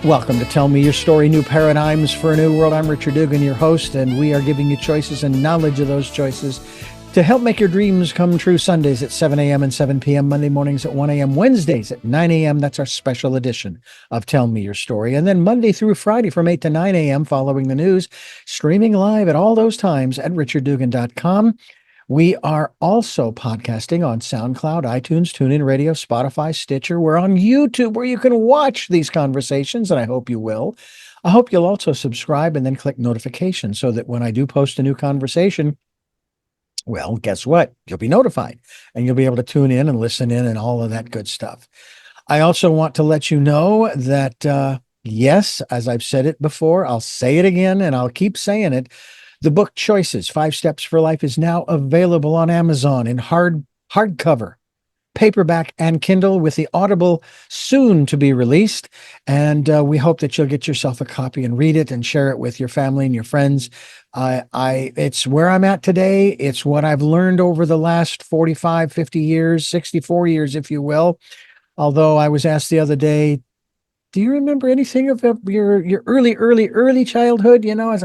Welcome to Tell Me Your Story, New Paradigms for a New World. I'm Richard Dugan, your host, and we are giving you choices and knowledge of those choices to help make your dreams come true. Sundays at 7 a.m. and 7 p.m., Monday mornings at 1 a.m., Wednesdays at 9 a.m. That's our special edition of Tell Me Your Story. And then Monday through Friday from 8 to 9 a.m. following the news, streaming live at all those times at richarddugan.com. We are also podcasting on SoundCloud, iTunes, TuneIn Radio, Spotify, Stitcher. We're on YouTube where you can watch these conversations, and I hope you will. I hope you'll also subscribe and then click notifications so that when I do post a new conversation, well, guess what? You'll be notified and you'll be able to tune in and listen in and all of that good stuff. I also want to let you know that, yes, as I've said it before, I'll say it again and I'll keep saying it. The book Choices, 5 Steps for Life is now available on Amazon in hardcover, paperback, and Kindle, with the Audible soon to be released. And we hope that you'll get yourself a copy and read it and share it with your family and your friends. It's where I'm at today. It's what I've learned over the last 45, 50 years, 64 years, if you will. Although I was asked the other day, do you remember anything of your early childhood? You know,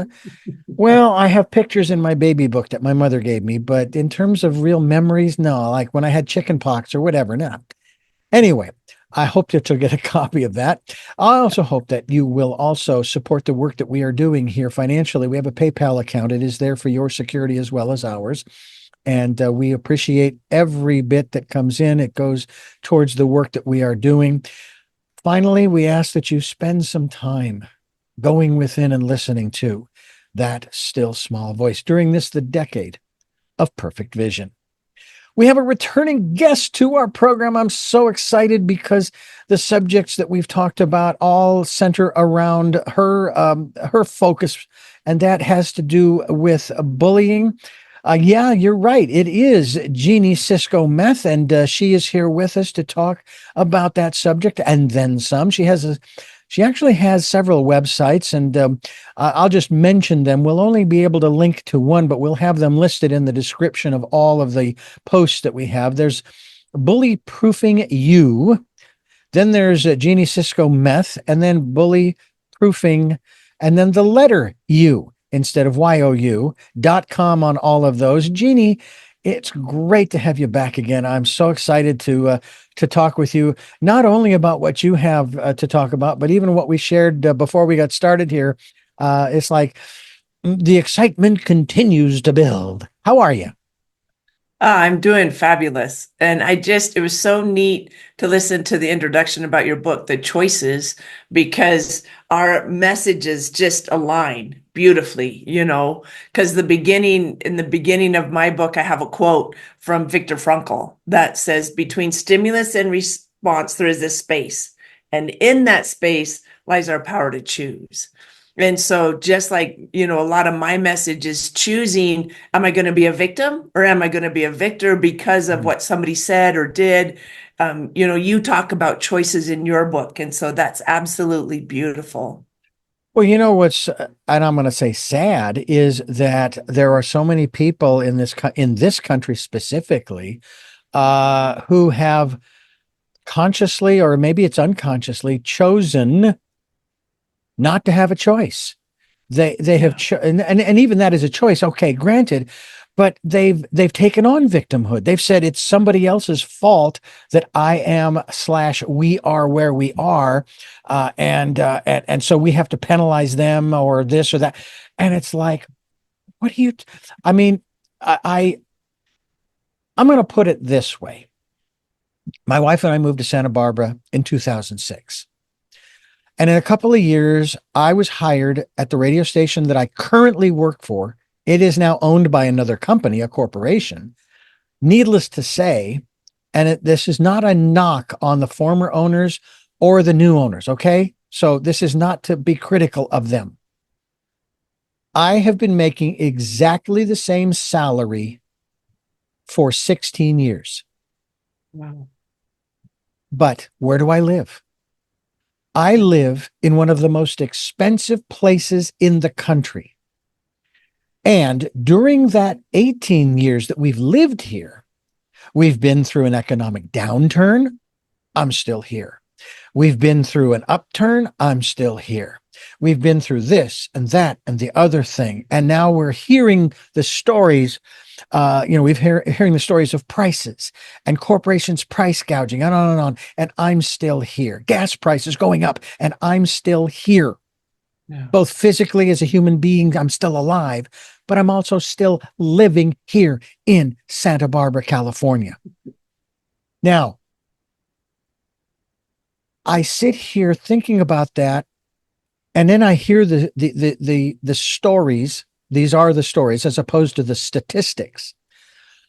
well, I have pictures in my baby book that my mother gave me, but in terms of real memories, no, like when I had chicken pox or whatever, no. Anyway, I hope that you'll get a copy of that. I also hope that you will also support the work that we are doing here financially. We have a PayPal account. It is there for your security as well as ours. And we appreciate every bit that comes in. It goes towards the work that we are doing. Finally, we ask that you spend some time going within and listening to that still small voice during the decade of perfect vision. We have a returning guest to our program. I'm so excited because the subjects that we've talked about all center around her focus, and that has to do with bullying. Yeah, you're right. It is Jeanie Cisco-Meth, and she is here with us to talk about that subject and then some. She actually has several websites, and I'll just mention them. We'll only be able to link to one, but we'll have them listed in the description of all of the posts that we have. There's Bully Proofing You, then there's Jeanie Cisco-Meth, and then Bully Proofing, and then the letter U instead of YOU.com on all of those. Jeanie, it's great to have you back again. I'm so excited to talk with you, not only about what you have to talk about, but even what we shared before we got started here. It's like the excitement continues to build. How are you? I'm doing fabulous. And it was so neat to listen to the introduction about your book, The Choices, because our messages just align beautifully, because in the beginning of my book, I have a quote from Viktor Frankl that says, between stimulus and response, there is this space. And in that space lies our power to choose. And so just like, a lot of my message is choosing, am I going to be a victim or am I going to be a victor because of what somebody said or did? You talk about choices in your book. And so that's absolutely beautiful. Well, what's, and I'm going to say sad, is that there are so many people in this country specifically who have consciously, or maybe it's unconsciously, chosen not to have a choice. They have and even that is a choice. Okay, granted, but they've taken on victimhood. They've said it's somebody else's fault that I am / we are where we are, and so we have to penalize them or this or that. And it's like, what do you? I mean, I'm going to put it this way. My wife and I moved to Santa Barbara in 2006. And in a couple of years, I was hired at the radio station that I currently work for. It is now owned by another company, a corporation. Needless to say, and this is not a knock on the former owners or the new owners, okay? So this is not to be critical of them. I have been making exactly the same salary for 16 years. Wow. But where do I live? I live in one of the most expensive places in the country. And during that 18 years that we've lived here, we've been through an economic downturn. I'm still here. We've been through an upturn. I'm still here. We've been through this and that and the other thing. And now we're hearing the stories. Hearing the stories of prices and corporations price gouging and on and on. And I'm still here. Gas prices going up and I'm still here. Yeah. Both physically as a human being, I'm still alive, but I'm also still living here in Santa Barbara, California. Now, I sit here thinking about that, and then I hear the stories. These are the stories as opposed to the statistics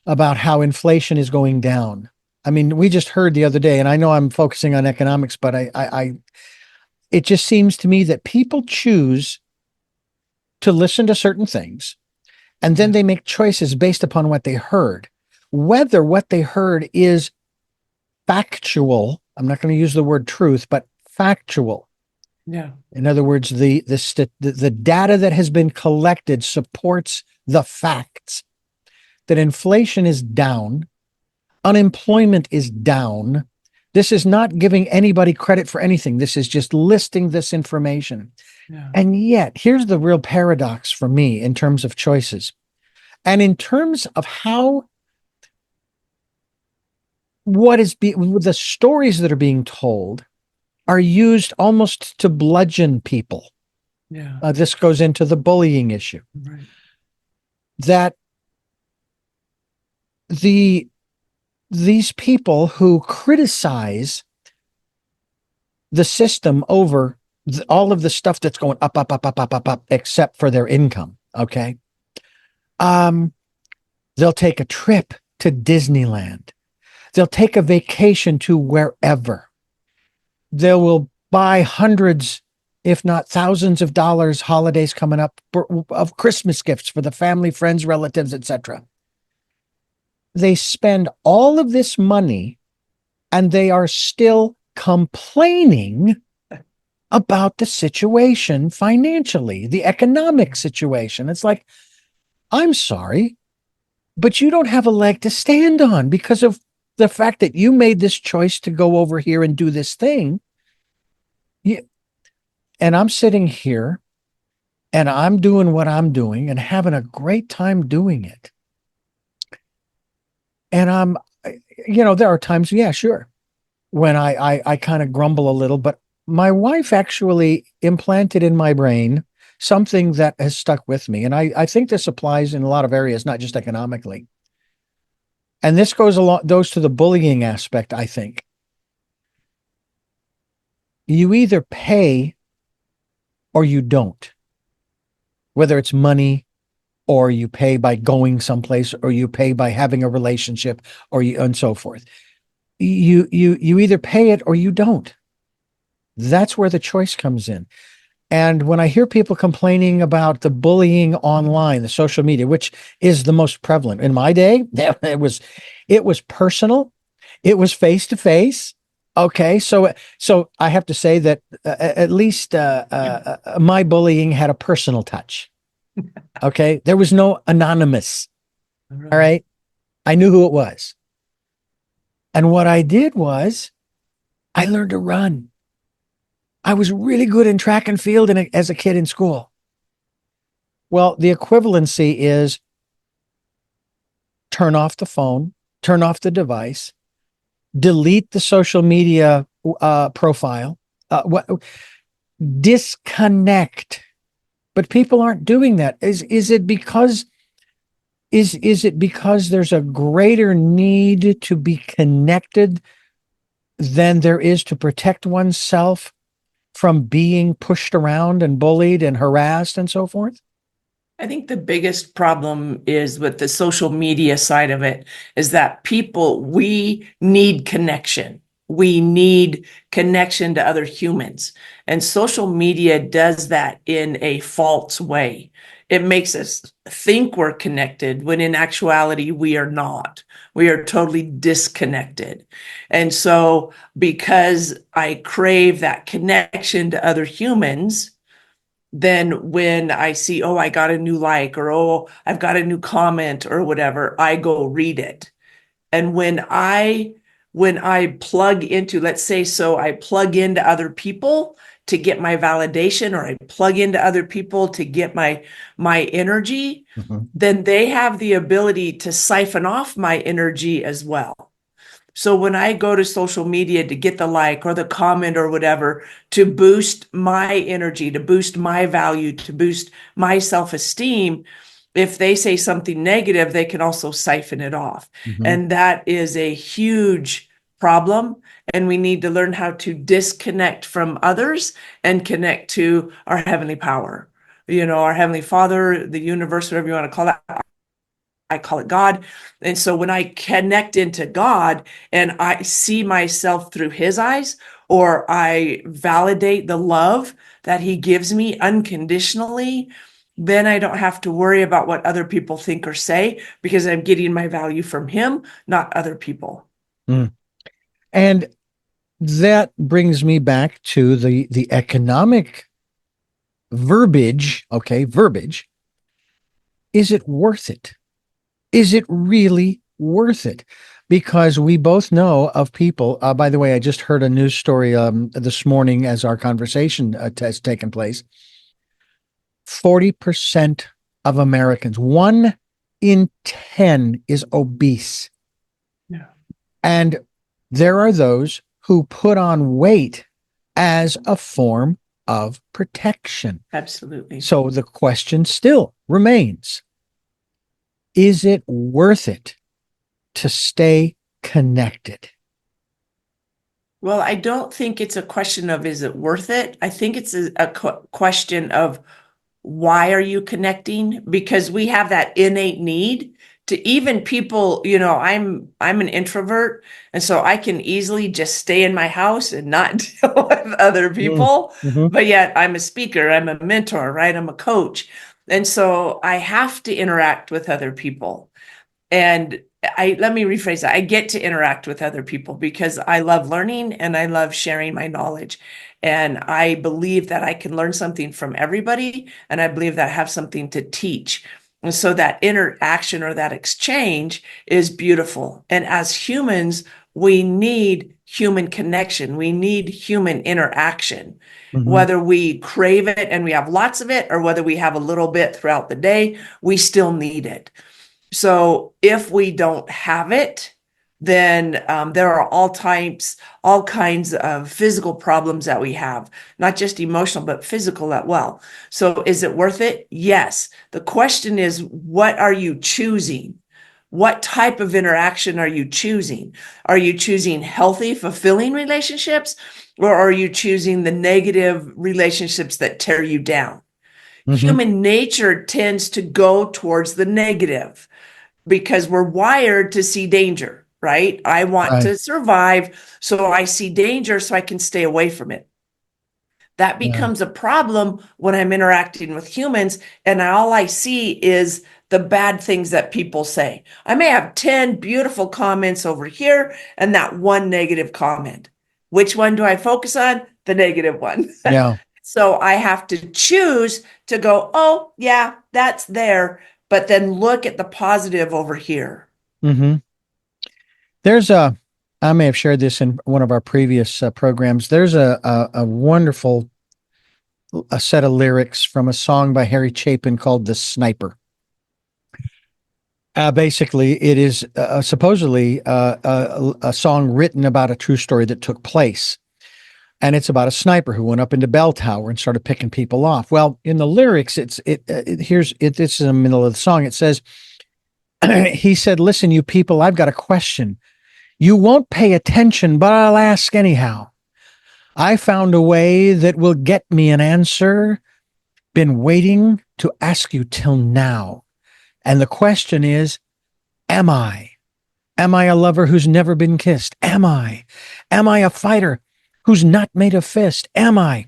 about how inflation is going down. I mean, we just heard the other day, and I know I'm focusing on economics, but it just seems to me that people choose to listen to certain things, and then they make choices based upon what they heard, whether what they heard is factual. I'm not going to use the word truth, but factual. Yeah. In other words, the data that has been collected supports the facts that inflation is down, unemployment is down. This is not giving anybody credit for anything. This is just listing this information. Yeah. And yet, here's the real paradox for me in terms of choices and in terms of how the stories that are being told are used almost to bludgeon people. Yeah. This goes into the bullying issue. Right. That these people who criticize the system over all of the stuff that's going up, up, up, up, up, up, up, except for their income. Okay. They'll take a trip to Disneyland. They'll take a vacation to wherever. They will buy hundreds, if not thousands of dollars, holidays coming up of Christmas gifts for the family, friends, relatives, etc. They spend all of this money and they are still complaining about the situation financially, the economic situation. It's like, I'm sorry, but you don't have a leg to stand on because of the fact that you made this choice to go over here and do this thing. And I'm sitting here and I'm doing what I'm doing and having a great time doing it. And there are times, yeah, sure, when I kind of grumble a little, but my wife actually implanted in my brain something that has stuck with me. And I think this applies in a lot of areas, not just economically. And this goes to the bullying aspect, I think. You either pay or you don't, whether it's money or you pay by going someplace or you pay by having a relationship and so forth. You either pay it or you don't. That's where the choice comes in. And when I hear people complaining about the bullying online, the social media, which is the most prevalent in my day, it was personal, it was face to face. Okay, so I have to say that at least my bullying had a personal touch. Okay, there was no anonymous. All right, I knew who it was, and what I did was I learned to run. I was really good in track and field as a kid in school. Well, the equivalency is turn off the phone, turn off the device, delete the social media profile, disconnect. But people aren't doing that. Is it because there's a greater need to be connected than there is to protect oneself from being pushed around and bullied and harassed and so forth? I think the biggest problem is with the social media side of it is that we need connection. We need connection to other humans. And social media does that in a false way. It makes us think we're connected when in actuality we are not. We are totally disconnected. And so because I crave that connection to other humans, then when I see, oh, I got a new like, or oh, I've got a new comment or whatever, I go read it. And when I when I plug into, let's say, so I plug into other people to get my validation, or I plug into other people to get my energy, then they have the ability to siphon off my energy as well. So when I go to social media to get the like or the comment or whatever, to boost my energy, to boost my value, to boost my self-esteem, if they say something negative, they can also siphon it off. And that is a huge problem. And we need to learn how to disconnect from others and connect to our heavenly power. Our heavenly Father, the universe, whatever you want to call that. I call it God. And so when I connect into God and I see myself through his eyes, or I validate the love that he gives me unconditionally, then I don't have to worry about what other people think or say, because I'm getting my value from him, not other people. And that brings me back to the economic verbiage. Okay, verbiage. Is it worth it? Is it really worth it? Because we both know of people. By the way, I just heard a news story this morning as our conversation has taken place. 40% of Americans, 1 in 10 is obese. Yeah. And there are those who put on weight as a form of protection. Absolutely. So the question still remains, is it worth it to stay connected? Well, I don't think it's a question of, is it worth it? I think it's a question of, why are you connecting? Because we have that innate need to, even people, I'm an introvert, and so I can easily just stay in my house and not deal with other people. But yet I'm a speaker, I'm a mentor, right? I'm a coach. And so I have to interact with other people. And let me rephrase that. I get to interact with other people because I love learning and I love sharing my knowledge. And I believe that I can learn something from everybody. And I believe that I have something to teach. And so that interaction or that exchange is beautiful. And as humans, we need human connection. We need human interaction. Whether we crave it and we have lots of it, or whether we have a little bit throughout the day, we still need it. So if we don't have it, then there are all kinds of physical problems that we have, not just emotional, but physical as well. So is it worth it? Yes. The question is, what are you choosing? What type of interaction are you choosing? Are you choosing healthy, fulfilling relationships, or are you choosing the negative relationships that tear you down? Human nature tends to go towards the negative, because we're wired to see danger, right? I want to survive, so I see danger so I can stay away from it. That becomes a problem when I'm interacting with humans and all I see is the bad things that people say. I may have 10 beautiful comments over here and that one negative comment. Which one do I focus on? The negative one. Yeah. So I have to choose to go, oh, yeah, that's there, but then look at the positive over here. There's I may have shared this in one of our previous programs. There's a wonderful set of lyrics from a song by Harry Chapin called "The Sniper." Basically, it is supposedly a song written about a true story that took place. And it's about a sniper who went up into Bell Tower and started picking people off. Well, in the lyrics, this is in the middle of the song. It says, he said, "Listen, you people, I've got a question. You won't pay attention, but I'll ask anyhow. I found a way that will get me an answer. Been waiting to ask you till now. And the question is, am I? Am I a lover who's never been kissed? Am I? Am I a fighter who's not made a fist? Am I?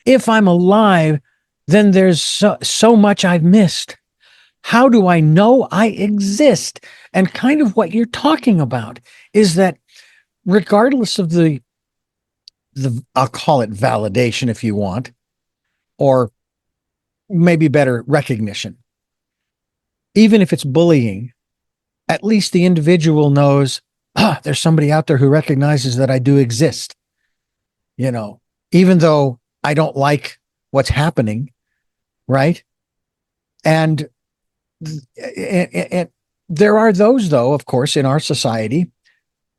If I'm alive, then there's so much I've missed. How do I know I exist?" And kind of what you're talking about is that regardless of the I'll call it validation if you want, or maybe better, recognition, even if it's bullying, at least the individual knows there's somebody out there who recognizes that I do exist, even though I don't like what's happening, right? And, and there are those, though, of course, in our society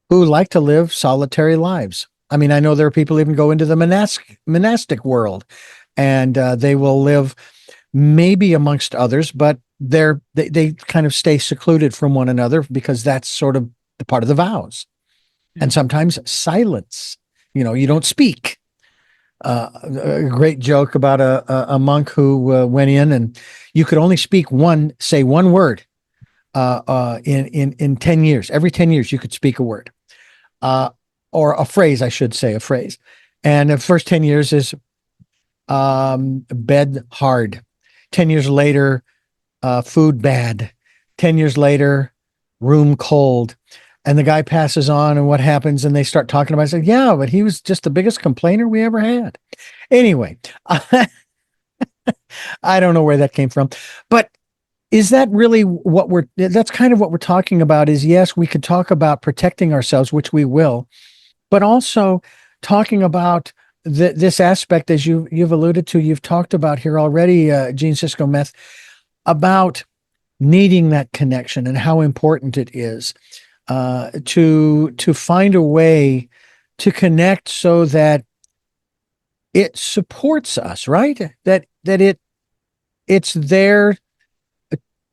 who like to live solitary lives. I mean, I know there are people even go into the monastic world, and they will live maybe amongst others, but they kind of stay secluded from one another because that's sort of the part of the vows. And sometimes silence, you don't speak. A great joke about a monk who went in, and you could only say one word in 10 years. Every 10 years, you could speak a word, or a phrase, I should say, a phrase. And the first 10 years is bed hard. 10 years later, food bad. 10 years later, room cold. And the guy passes on, and what happens? And they start talking about it. I said, yeah, but he was just the biggest complainer we ever had. Anyway, I don't know where that came from, but is that really that's kind of what we're talking about is, yes, we could talk about protecting ourselves, which we will, but also talking about this aspect, as you've alluded to, you've talked about here already, Jeanie Cisco-Meth, about needing that connection and how important it is to find a way to connect so that it supports us, right? That it's there.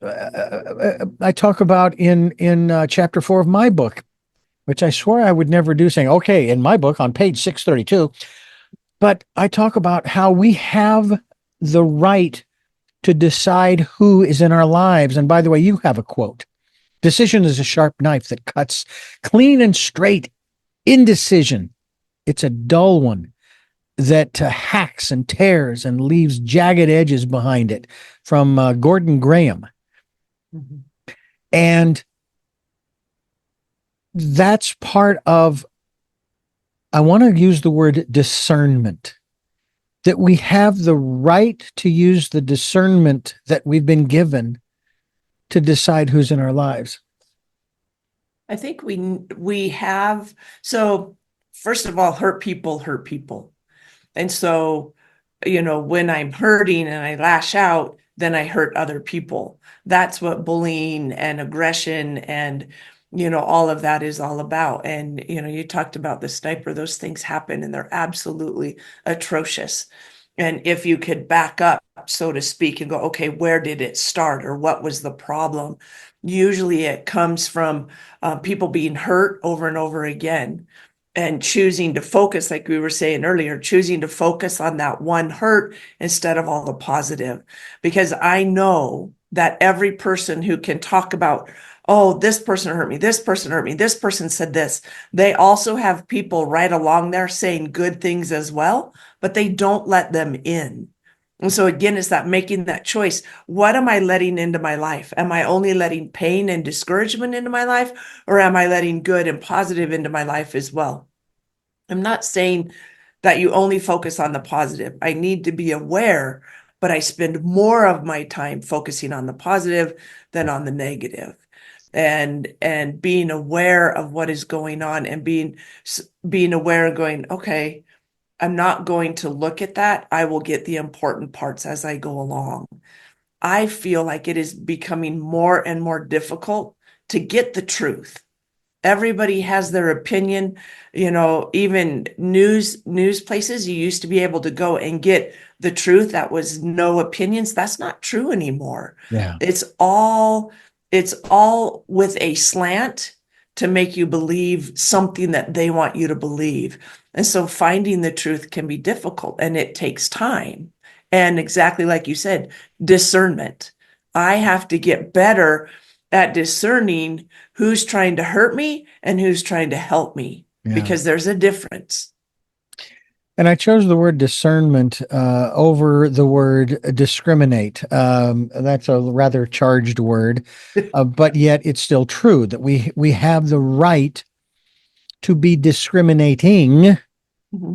I talk about in chapter 4 of my book, which I swore I would never do, saying, okay, in my book on page 632, but I talk about how we have the right to decide who is in our lives. And by the way, you have a quote. Decision is a sharp knife that cuts clean and straight. Indecision, it's a dull one that hacks and tears and leaves jagged edges behind it, from Gordon Graham. Mm-hmm. And that's part of, I want to use the word discernment, that we have the right to use the discernment that we've been given to decide who's in our lives. I think we have. So first of all, hurt people hurt people. And so, when I'm hurting and I lash out, then I hurt other people. That's what bullying and aggression and, all of that is all about. And, you talked about the sniper, those things happen and they're absolutely atrocious. And if you could back up, so to speak, and go, okay, where did it start or what was the problem? Usually it comes from people being hurt over and over again and choosing to focus, like we were saying earlier, choosing to focus on that one hurt instead of all the positive. Because I know that every person who can talk about, oh, this person hurt me, this person hurt me, this person said this, they also have people right along there saying good things as well, but they don't let them in. And so again, it's that making that choice. What am I letting into my life? Am I only letting pain and discouragement into my life, or am I letting good and positive into my life as well? I'm not saying that you only focus on the positive. I need to be aware, but I spend more of my time focusing on the positive than on the negative. And being aware of what is going on and being aware and going, okay, I'm not going to look at that. I will get the important parts as I go along. I feel like it is becoming more and more difficult to get the truth. Everybody has their opinion, even news places, you used to be able to go and get the truth. That was no opinions. That's not true anymore. Yeah. It's all with a slant to make you believe something that they want you to believe. And so finding the truth can be difficult and it takes time. And exactly like you said, discernment. I have to get better at discerning who's trying to hurt me and who's trying to help me, because there's a difference. And I chose the word discernment over the word discriminate. That's a rather charged word, but yet it's still true that we have the right to be discriminating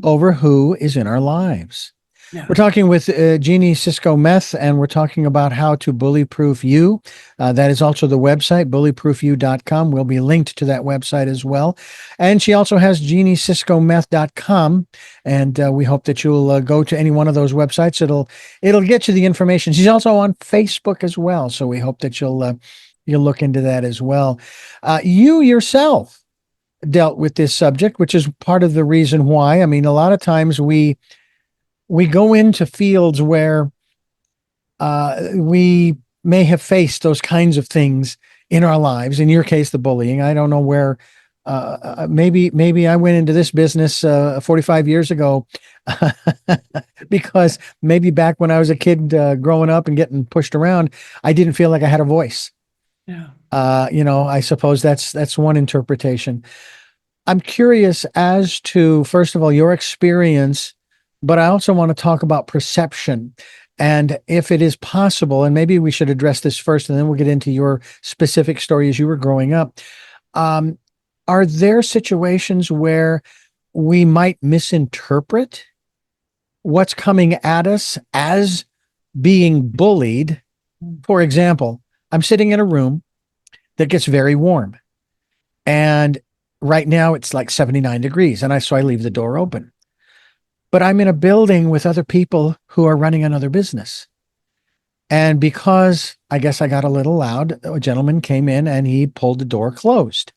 over who is in our lives. We're talking with Jeanie Cisco-Meth, and we're talking about how to bully-proof you. That is also the website, bullyproofyou.com. We'll be linked to that website as well. And she also has JeanieCisco-Meth.com, and we hope that you'll go to any one of those websites. It'll get you the information. She's also on Facebook as well, so we hope that you'll look into that as well. You yourself dealt with this subject, which is part of the reason why. I mean, a lot of times we go into fields where we may have faced those kinds of things in our lives. In your case, the bullying. I don't know where. Maybe I went into this business 45 years ago because maybe back when I was a kid growing up and getting pushed around, I didn't feel like I had a voice. Yeah. I suppose that's one interpretation. I'm curious as to, first of all, your experience, but I also want to talk about perception. And if it is possible, and maybe we should address this first, and then we'll get into your specific story as you were growing up. Are there situations where we might misinterpret what's coming at us as being bullied? For example, I'm sitting in a room that gets very warm, and right now it's like 79 degrees, and so I leave the door open. But I'm in a building with other people who are running another business. And because I guess I got a little loud, a gentleman came in and he pulled the door closed,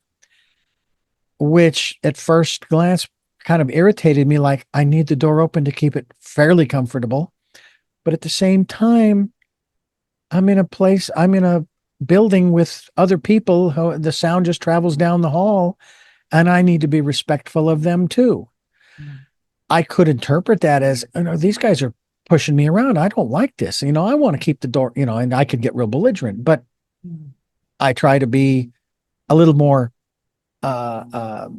which at first glance kind of irritated me. Like, I need the door open to keep it fairly comfortable. But at the same time, I'm in a building with other people who the sound just travels down the hall, and I need to be respectful of them too. I could interpret that as, these guys are pushing me around. I don't like this. I want to keep the door, and I could get real belligerent, but I try to be a little more, a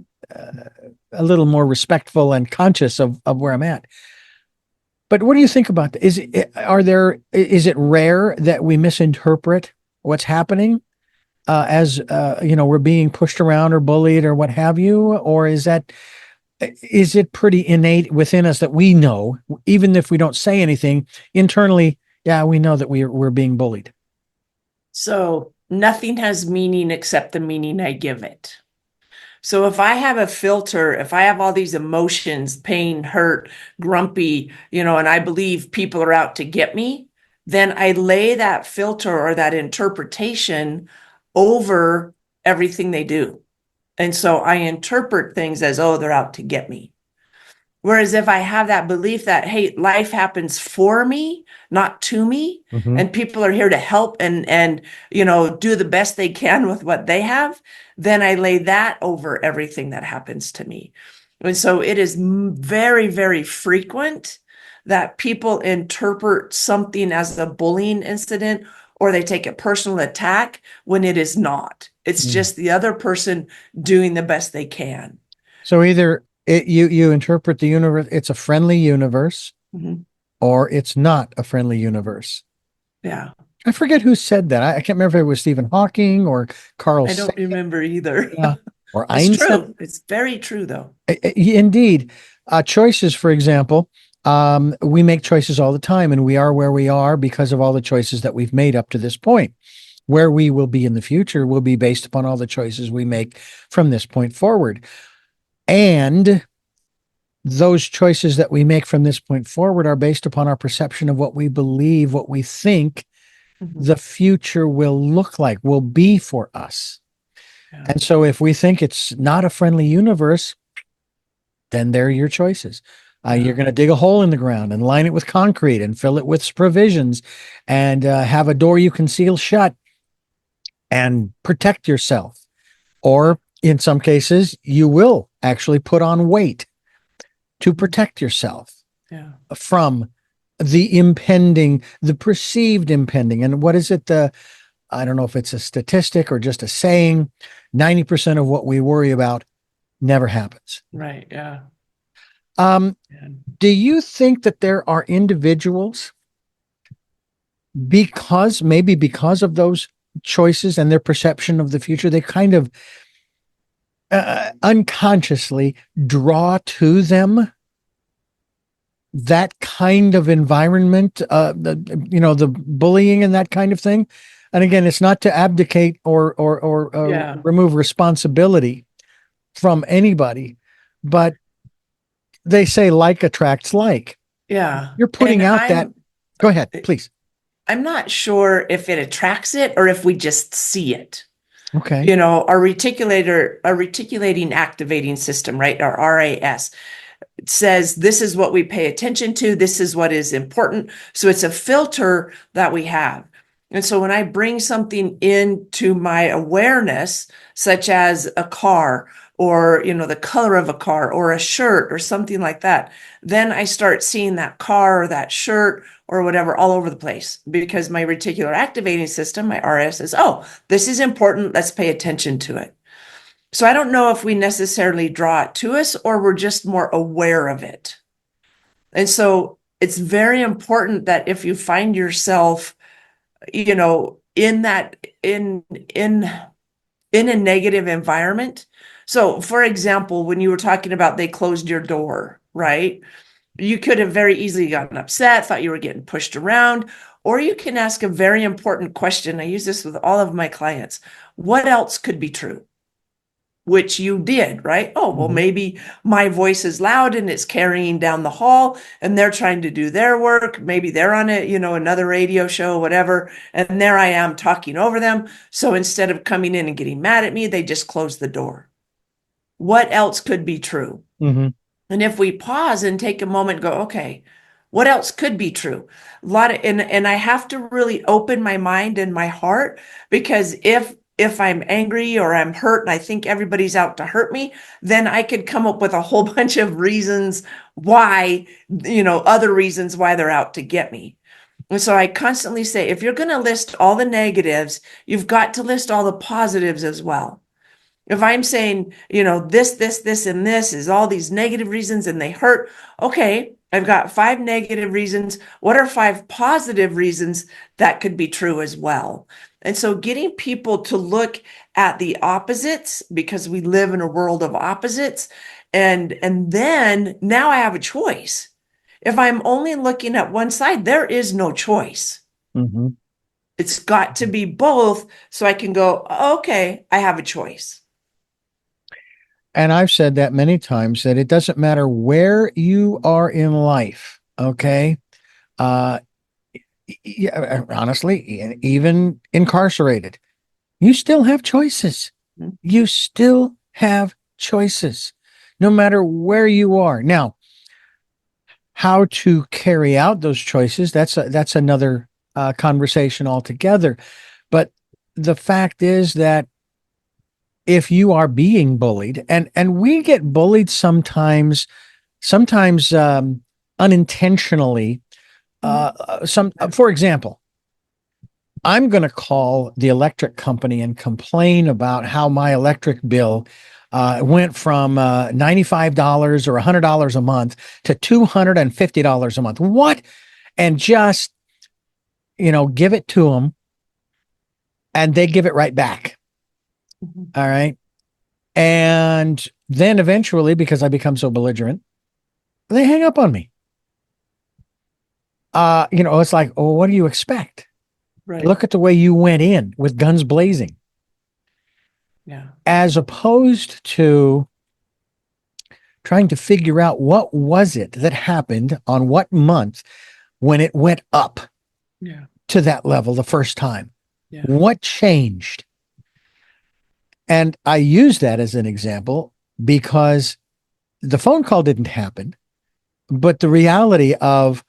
little more respectful and conscious of where I'm at. But what do you think about that? Is it rare that we misinterpret what's happening as we're being pushed around or bullied or what have you? Or is it pretty innate within us that we know, even if we don't say anything internally, yeah, we know that we're being bullied? So nothing has meaning except the meaning I give it. So if I have a filter, if I have all these emotions, pain, hurt, grumpy, and I believe people are out to get me, then I lay that filter or that interpretation over everything they do. And so I interpret things as, oh, they're out to get me. Whereas if I have that belief that, hey, life happens for me, not to me, and people are here to help and do the best they can with what they have, then I lay that over everything that happens to me. And so it is very, very frequent that people interpret something as a bullying incident, or they take a personal attack when it is not. It's just the other person doing the best they can. So either you interpret the universe, it's a friendly universe, or it's not a friendly universe. Yeah. I forget who said that. I can't remember if it was Stephen Hawking or Carl I don't remember either. Yeah. Or It's Einstein. true. It's very true, though. Indeed. Choices, for example, we make choices all the time, and we are where we are because of all the choices that we've made up to this point. Where we will be in the future will be based upon all the choices we make from this point forward. And those choices that we make from this point forward are based upon our perception of what we believe, what we think the future will look like, will be for us. Yeah. And so if we think it's not a friendly universe, then they're your choices. You're going to dig a hole in the ground and line it with concrete and fill it with provisions and have a door you can seal shut and protect yourself. Or in some cases, you will actually put on weight to protect yourself from the perceived impending. And what is it? I don't know if it's a statistic or just a saying, 90% of what we worry about never happens. Right. Yeah. Do you think that there are individuals, because of those choices and their perception of the future, they kind of unconsciously draw to them that kind of environment, the bullying and that kind of thing. And again, it's not to abdicate or Yeah. remove responsibility from anybody, but they say like attracts like. Yeah. You're putting And out that. Go ahead, please. I'm not sure if it attracts it or if we just see it. Okay. You know, our reticulating activating system, right? Our RAS says this is what we pay attention to, this is what is important. So it's a filter that we have. And so when I bring something into my awareness, such as a car or, you know, the color of a car or a shirt or something like that, then I start seeing that car or that shirt or whatever all over the place because my reticular activating system, my RS, says, oh, this is important. Let's pay attention to it. So I don't know if we necessarily draw it to us or we're just more aware of it. And so it's very important that if you find yourself, you know, in that in a negative environment. So for example, when you were talking about they closed your door, right? You could have very easily gotten upset, thought you were getting pushed around, or you can ask a very important question. I use this with all of my clients. What else could be true? Which you did, right? Oh, well, Mhm. maybe my voice is loud and it's carrying down the hall and they're trying to do their work. Maybe they're on a, you know, another radio show, whatever. And there I am talking over them. So instead of coming in and getting mad at me, they just close the door. What else could be true? Mhm. And if we pause and take a moment, and go, okay, what else could be true? A lot of, and I have to really open my mind and my heart because if I'm angry or I'm hurt and I think everybody's out to hurt me, then I could come up with a whole bunch of reasons why, you know, other reasons why they're out to get me. And so I constantly say, if you're going to list all the negatives, you've got to list all the positives as well. If I'm saying, you know, this, and this is all these negative reasons and they hurt, okay, I've got 5 negative reasons. What are 5 positive reasons that could be true as well? And so getting people to look at the opposites because we live in a world of opposites. And then now I have a choice. If I'm only looking at one side, there is no choice. Mhm. It's got to be both so I can go, okay, I have a choice. And I've said that many times that it doesn't matter where you are in life. Okay. Uh, yeah, honestly, even incarcerated, you still have choices. You still have choices, no matter where you are. Now, how to carry out those choices, that's another conversation altogether. But the fact is that if you are being bullied, and we get bullied sometimes unintentionally. For example, I'm going to call the electric company and complain about how my electric bill went from $95 or $100 a month to $250 a month. What? And just, give it to them and they give it right back. Mhm. All right. And then eventually, because I become so belligerent, they hang up on me. It's like, oh, what do you expect? Right. Look at the way you went in with guns blazing, Yeah. as opposed to trying to figure out what was it that happened on what month when it went up Yeah. to that level the first time. Yeah. What changed? And I use that as an example because the phone call didn't happen, but the reality of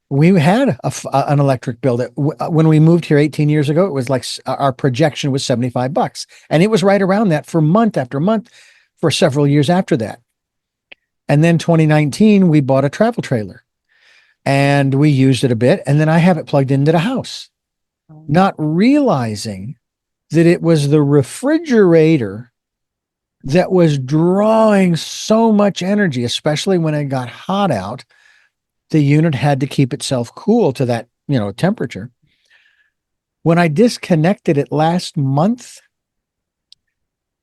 we had an electric bill that when we moved here 18 years ago, it was like our projection was $75. And it was right around that for month after month for several years after that. And then 2019, we bought a travel trailer and we used it a bit. And then I have it plugged into the house, not realizing that it was the refrigerator that was drawing so much energy, especially when it got hot out. The unit had to keep itself cool to that, temperature. When I disconnected it last month,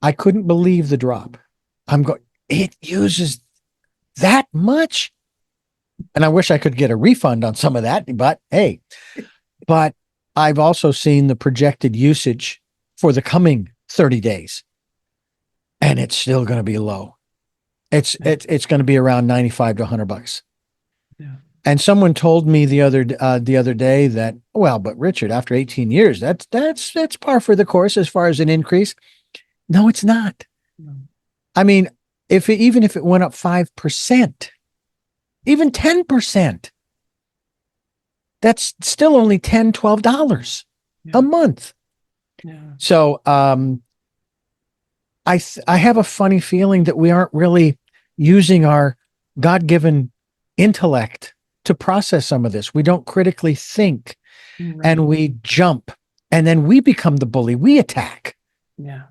I couldn't believe the drop. I'm going, it uses that much? And I wish I could get a refund on some of that, but hey, but I've also seen the projected usage for the coming 30 days, and it's still going to be low. It's going to be around 95 to $100. Yeah. And someone told me the other day that, well, but Richard, after 18 years, that's par for the course as far as an increase. No, it's not. No. I mean, even if it went up 5%, even 10%, that's still only $10, $12 Yeah. a month. Yeah. So I have a funny feeling that we aren't really using our God-given intellect to process some of this. We don't critically think, Right. and we jump, and then we become the bully. We attack. Yeah.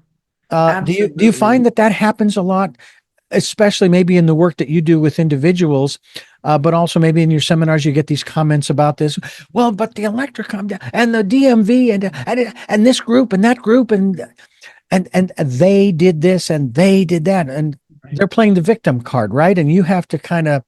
Do you find that happens a lot, especially maybe in the work that you do with individuals, but also maybe in your seminars you get these comments about this? Well, but the Electrocom and the DMV and this group and that group and they did this and they did that, and they're playing the victim card, right? And you have to kind of,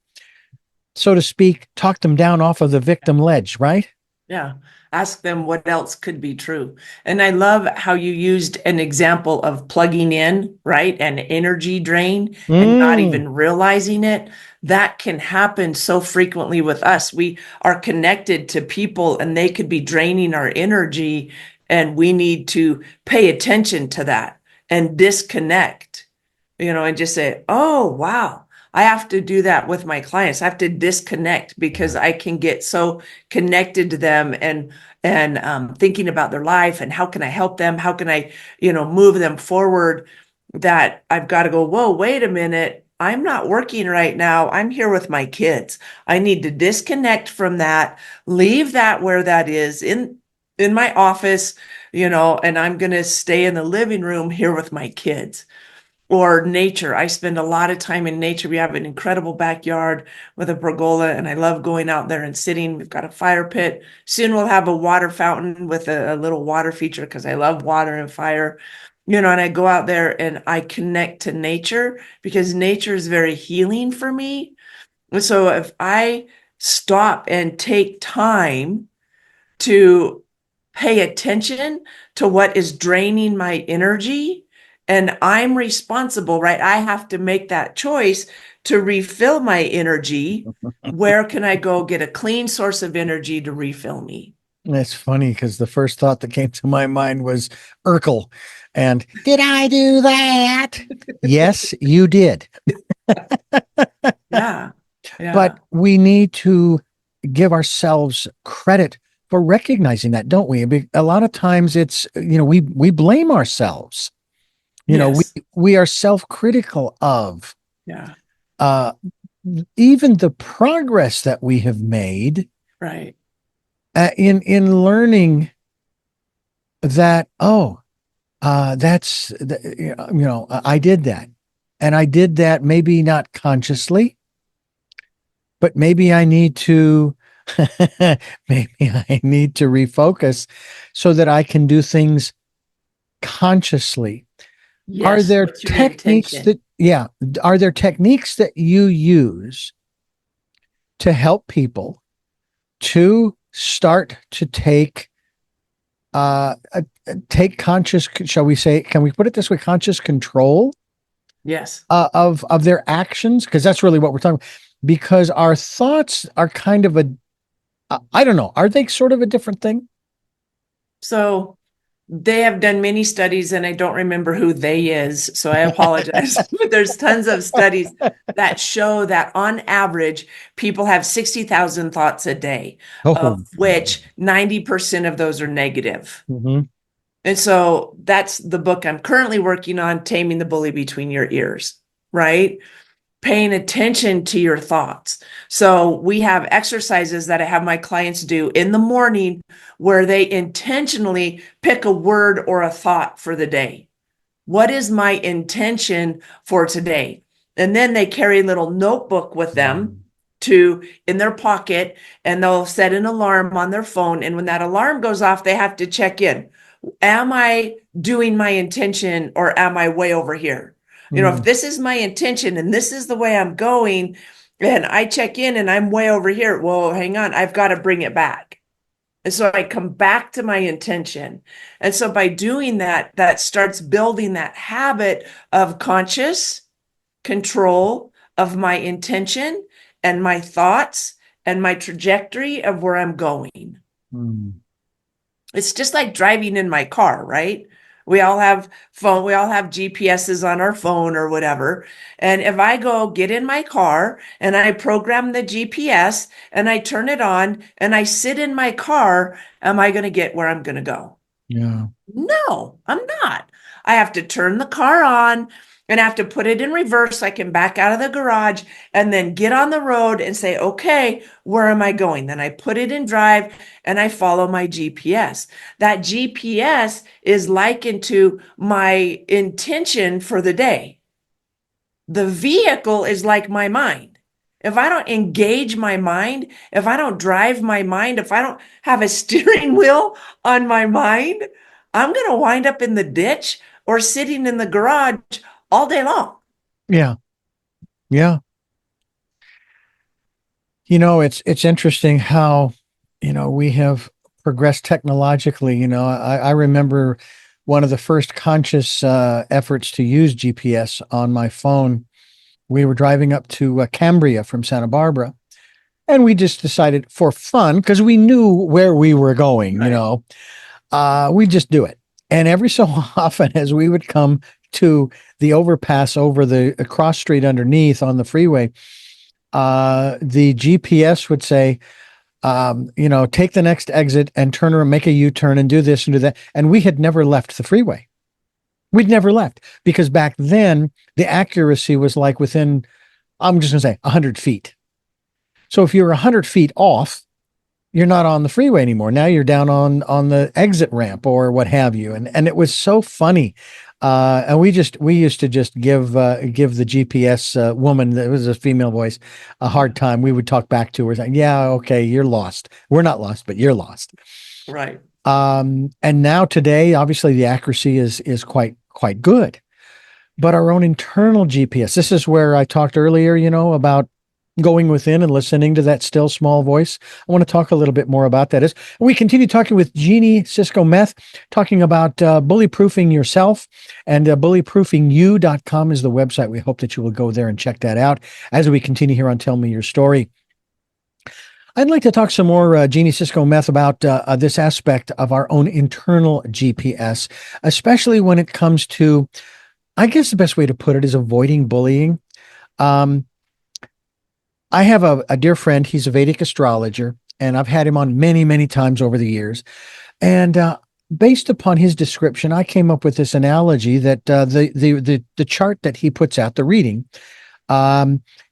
so to speak, talk them down off of the victim ledge, right? Yeah. Ask them what else could be true. And I love how you used an example of plugging in, right? And energy drain and not even realizing it. That can happen so frequently with us. We are connected to people and they could be draining our energy, and we need to pay attention to that and disconnect, and just say, oh, wow. I have to do that with my clients. I have to disconnect because I can get so connected to them and thinking about their life and how can I help them? How can I, move them forward, that I've got to go, whoa, wait a minute. I'm not working right now. I'm here with my kids. I need to disconnect from that, leave that where that is in my office, and I'm going to stay in the living room here with my kids. Or nature. I spend a lot of time in nature. We have an incredible backyard with a pergola, and I love going out there and sitting. We've got a fire pit. Soon we'll have a water fountain with a little water feature because I love water and fire. And I go out there and I connect to nature because nature is very healing for me. And so if I stop and take time to pay attention to what is draining my energy, and I'm responsible, right? I have to make that choice to refill my energy. Where can I go get a clean source of energy to refill me? It's funny because the first thought that came to my mind was Urkel. And did I do that? Yes, you did. Yeah. Yeah. But we need to give ourselves credit for recognizing that, don't we? A lot of times it's, we blame ourselves. Yes. We are self-critical of Yeah. even the progress that we have made Right. in learning that, I did that, and I did that maybe not consciously, but maybe I need to refocus so that I can do things consciously. Are Yes. there What's your techniques intention? are there techniques that you use to help people to start to take conscious, shall we say, can we put it this way, conscious control Yes. of their actions? Because that's really what we're talking about. Because our thoughts are kind of I don't know, are they sort of a different thing? So they have done many studies, and I don't remember who they is, so I apologize. But there's tons of studies that show that on average, people have 60,000 thoughts a day, Oh, of which 90% of those are negative. mm-hmm. And so that's the book I'm currently working on, Taming the Bully Between Your Ears, right? Paying attention to your thoughts. So we have exercises that I have my clients do in the morning where they intentionally pick a word or a thought for the day. What is my intention for today? And then they carry a little notebook with them in their pocket, and they'll set an alarm on their phone. And when that alarm goes off, they have to check in. Am I doing my intention, or am I way over here? If this is my intention and this is the way I'm going, and I check in and I'm way over here. Well, hang on, I've got to bring it back. And so I come back to my intention. And so by doing that, that starts building that habit of conscious control of my intention and my thoughts and my trajectory of where I'm going. Mm. It's just like driving in my car, right? We all have GPSs on our phone or whatever. And if I go get in my car and I program the GPS and I turn it on and I sit in my car, am I going to get where I'm going to go? Yeah. No, I'm not. I have to turn the car on and have to put it in reverse so I can back out of the garage and then get on the road and say, okay, where am I going? Then I put it in drive and I follow my GPS. That GPS is likened to my intention for the day. The vehicle is like my mind. If I don't engage my mind, if I don't drive my mind, if I don't have a steering wheel on my mind, I'm going to wind up in the ditch or sitting in the garage all day long. Yeah. Yeah. It's interesting how, we have progressed technologically. I remember one of the first conscious efforts to use GPS on my phone. We were driving up to Cambria from Santa Barbara, and we just decided for fun, because we knew where we were going, Right. we just do it. And every so often, as we would come to the overpass over the cross street underneath on the freeway, the GPS would say, take the next exit and turn around, make a U-turn and do this and do that. And we had never left the freeway. We'd never left because back then the accuracy was like within, I'm just going to say 100 feet. So if you're 100 feet off, you're not on the freeway anymore. Now you're down on the exit ramp or what have you. And it was so funny. And we used to just give the GPS woman, that was a female voice, a hard time. We would talk back to her saying, yeah, okay, you're lost. We're not lost, but you're lost. Right. And now today, obviously the accuracy is quite good. But our own internal GPS, this is where I talked earlier, about going within and listening to that still small voice. I want to talk a little bit more about that. As we continue talking with Jeanie Cisco-Meth, talking about bully-proofing yourself, and bullyproofingyou.com is the website. We hope that you will go there and check that out as we continue here on Tell Me Your Story. I'd like to talk some more, Jeanie Cisco-Meth, about this aspect of our own internal GPS, especially when it comes to, I guess the best way to put it is avoiding bullying. Um, I have a dear friend. He's a Vedic astrologer, and I've had him on many, many times over the years. And based upon his description, I came up with this analogy that the chart that he puts out, the reading,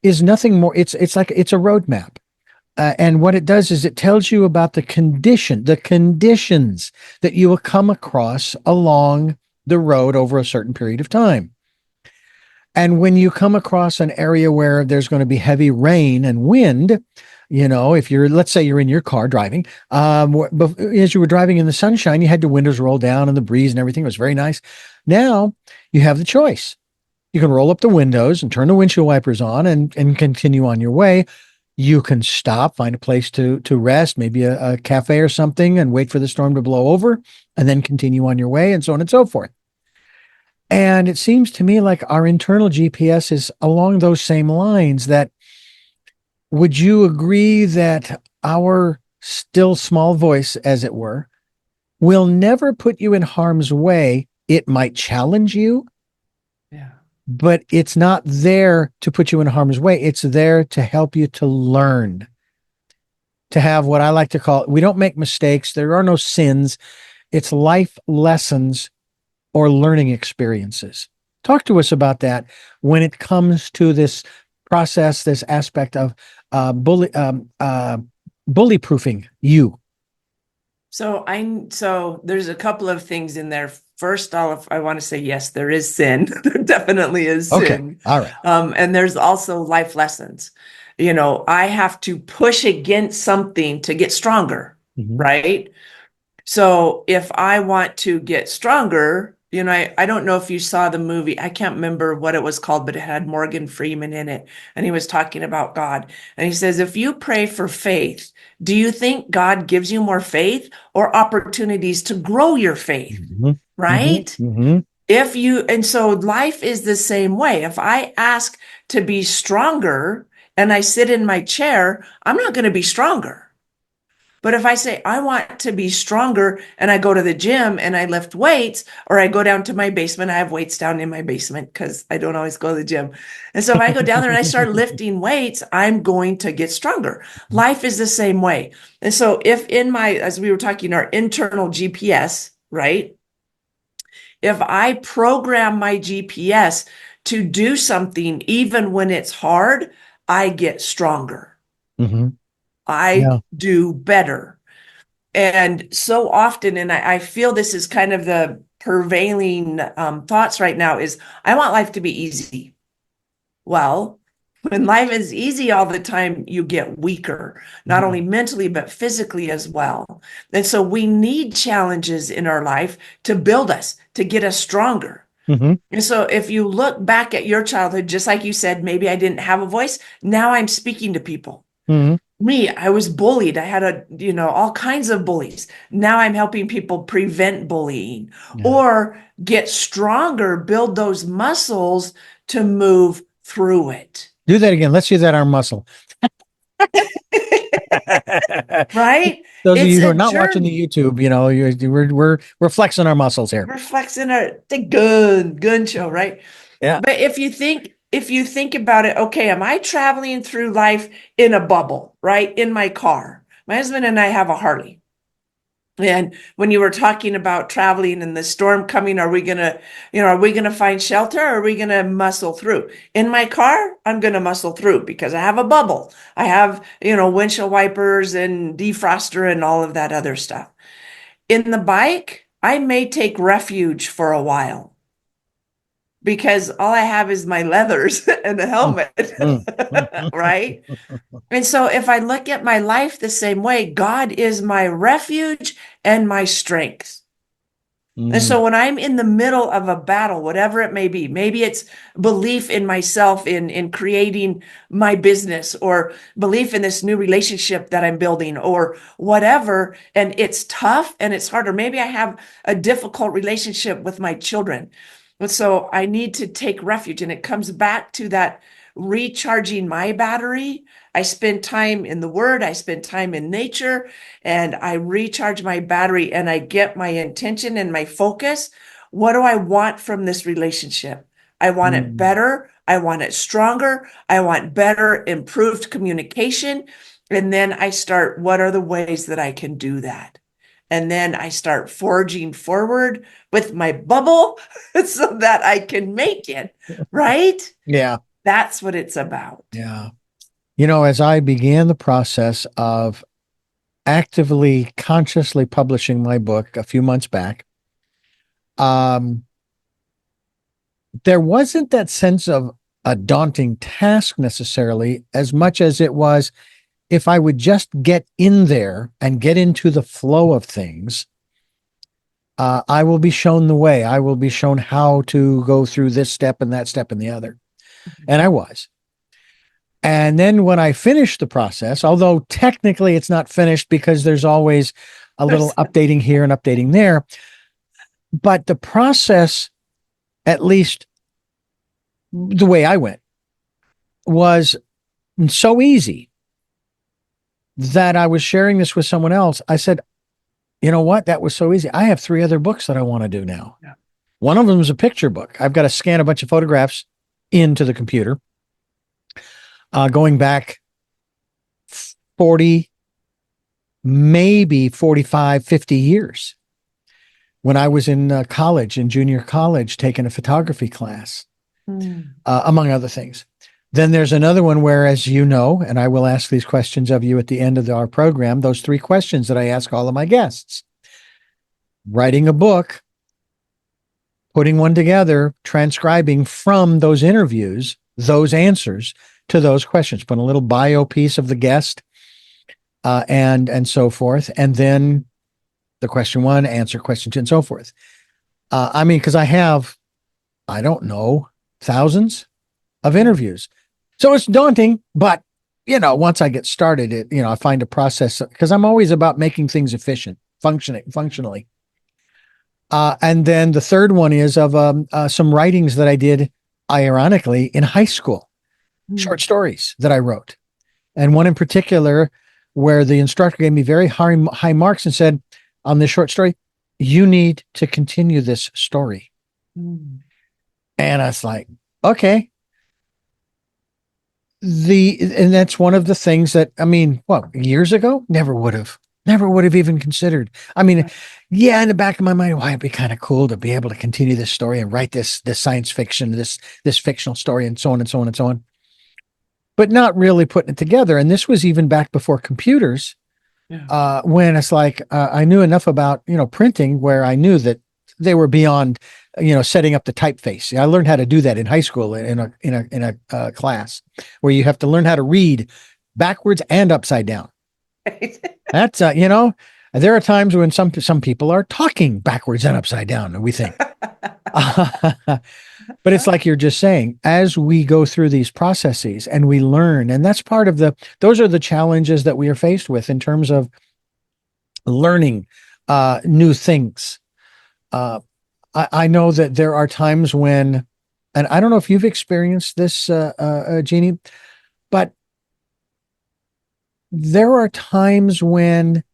is nothing more. It's like it's a roadmap. And what it does is it tells you about the conditions that you will come across along the road over a certain period of time. And when you come across an area where there's going to be heavy rain and wind, if let's say you're in your car driving, as you were driving in the sunshine, you had your windows rolled down and the breeze and everything was very nice. Now you have the choice. You can roll up the windows and turn the windshield wipers on and continue on your way. You can stop, find a place to rest, maybe a cafe or something, and wait for the storm to blow over, and then continue on your way, and so on and so forth. And it seems to me like our internal GPS is along those same lines. That would you agree that our still small voice, as it were, will never put you in harm's way? It might challenge you, Yeah. but it's not there to put you in harm's way. It's there to help you to learn, to have what I like to call, we don't make mistakes. There are no sins. It's life lessons or learning experiences. Talk to us about that when it comes to this process, this aspect of bully proofing you. So there's a couple of things in there. First off, I want to say, yes, there is sin. There definitely is Okay. sin. All right. And there's also life lessons. I have to push against something to get stronger, Mhm. right? So if I want to get stronger, I don't know if you saw the movie. I can't remember what it was called, but it had Morgan Freeman in it. And he was talking about God. And he says, if you pray for faith, do you think God gives you more faith or opportunities to grow your faith? Mm-hmm. Right? Mm-hmm. And so life is the same way. If I ask to be stronger and I sit in my chair, I'm not going to be stronger. But if I say I want to be stronger and I go to the gym and I lift weights, or I go down to my basement, I have weights down in my basement because I don't always go to the gym. And so if I go down there and I start lifting weights, I'm going to get stronger. Life is the same way. And so if as we were talking, our internal GPS, right? If I program my GPS to do something, even when it's hard, I get stronger. Mm-hmm. I Yeah. do better. And so often, and I feel this is kind of the prevailing thoughts right now, is I want life to be easy. Well, when life is easy all the time, you get weaker, not only mentally, but physically as well. And so we need challenges in our life to build us, to get us stronger. Mm-hmm. And so if you look back at your childhood, just like you said, maybe I didn't have a voice. Now I'm speaking to people. Mm-hmm. Me, I was bullied. I had all kinds of bullies. Now I'm helping people prevent bullying Yeah. or get stronger, build those muscles to move through it. Do that again. Let's use that arm muscle. Right? Those of It's you who a are not watching the journey. YouTube, we're flexing our muscles here. We're flexing the gun show, right? Yeah. But if you think about it, okay, am I traveling through life in a bubble, right? In my car. My husband and I have a Harley. And when you were talking about traveling and the storm coming, are we gonna find shelter or are we gonna muscle through? In my car, I'm gonna muscle through because I have a bubble. I have, windshield wipers and defroster and all of that other stuff. In the bike, I may take refuge for a while because all I have is my leathers and the helmet, Mm-hmm. right? And so if I look at my life the same way, God is my refuge and my strength. And Mm-hmm. so when I'm in the middle of a battle, whatever it may be, maybe it's belief in myself in creating my business or belief in this new relationship that I'm building or whatever, and it's tough and it's harder. Maybe I have a difficult relationship with my children. And so I need to take refuge. And it comes back to that recharging my battery. I spend time in the Word, I spend time in nature, and I recharge my battery and I get my intention and my focus. What do I want from this relationship? I want it Mm-hmm. better. I want it stronger. I want better, improved communication. And then I start, what are the ways that I can do that? And then I start forging forward with my bubble so that I can make it, right? Yeah. That's what it's about. Yeah. As I began the process of actively, consciously publishing my book a few months back, um, there wasn't that sense of a daunting task necessarily, as much as it was if I would just get in there and get into the flow of things, I will be shown the way. I will be shown how to go through this step and that step and the other. And I was. And then when I finished the process, although technically it's not finished because there's always a little updating here and updating there, but the process, at least the way I went, was so easy that I was sharing this with someone else. I said, you know what? That was so easy. I have 3 other books that I want to do now. Yeah. One of them is a picture book. I've got to scan a bunch of photographs into the computer, going back 40, maybe 45, 50 years. When I was in college, in junior college, taking a photography class, among other things. Then there's another one where, as you know, and I will ask these questions of you at the end of our program, those 3 questions that I ask all of my guests. Writing a book, putting one together, transcribing from those interviews, those answers to those questions, put a little bio piece of the guest, and so forth. And then the question 1, answer question 2, and so forth. I mean, because I have, I don't know, thousands of interviews. So it's daunting, but once I get started, I find a process because I'm always about making things efficient, functionally. And then the third one is of some writings that I did, ironically, in high school, short stories that I wrote. And one in particular where the instructor gave me very high marks and said, on this short story, you need to continue this story. Mm. And I was like, okay. And that's one of the things that, I mean, what, years ago, never would have even considered. I mean, yeah, in the back of my mind, why it'd be kind of cool to be able to continue this story and write this science fiction, this fictional story, and so on and so on and so on, but not really putting it together. And this was even back before computers, Yeah. when it's like I knew enough about printing where I knew that they were beyond setting up the typeface. I learned how to do that in high school in a class where you have to learn how to read backwards and upside down. That's there are times when some people are talking backwards and upside down, and we think. But it's like you're just saying, as we go through these processes and we learn, and that's part of those are the challenges that we are faced with in terms of learning new things. I know that there are times when, and I don't know if you've experienced this, Jeanie, but there are times when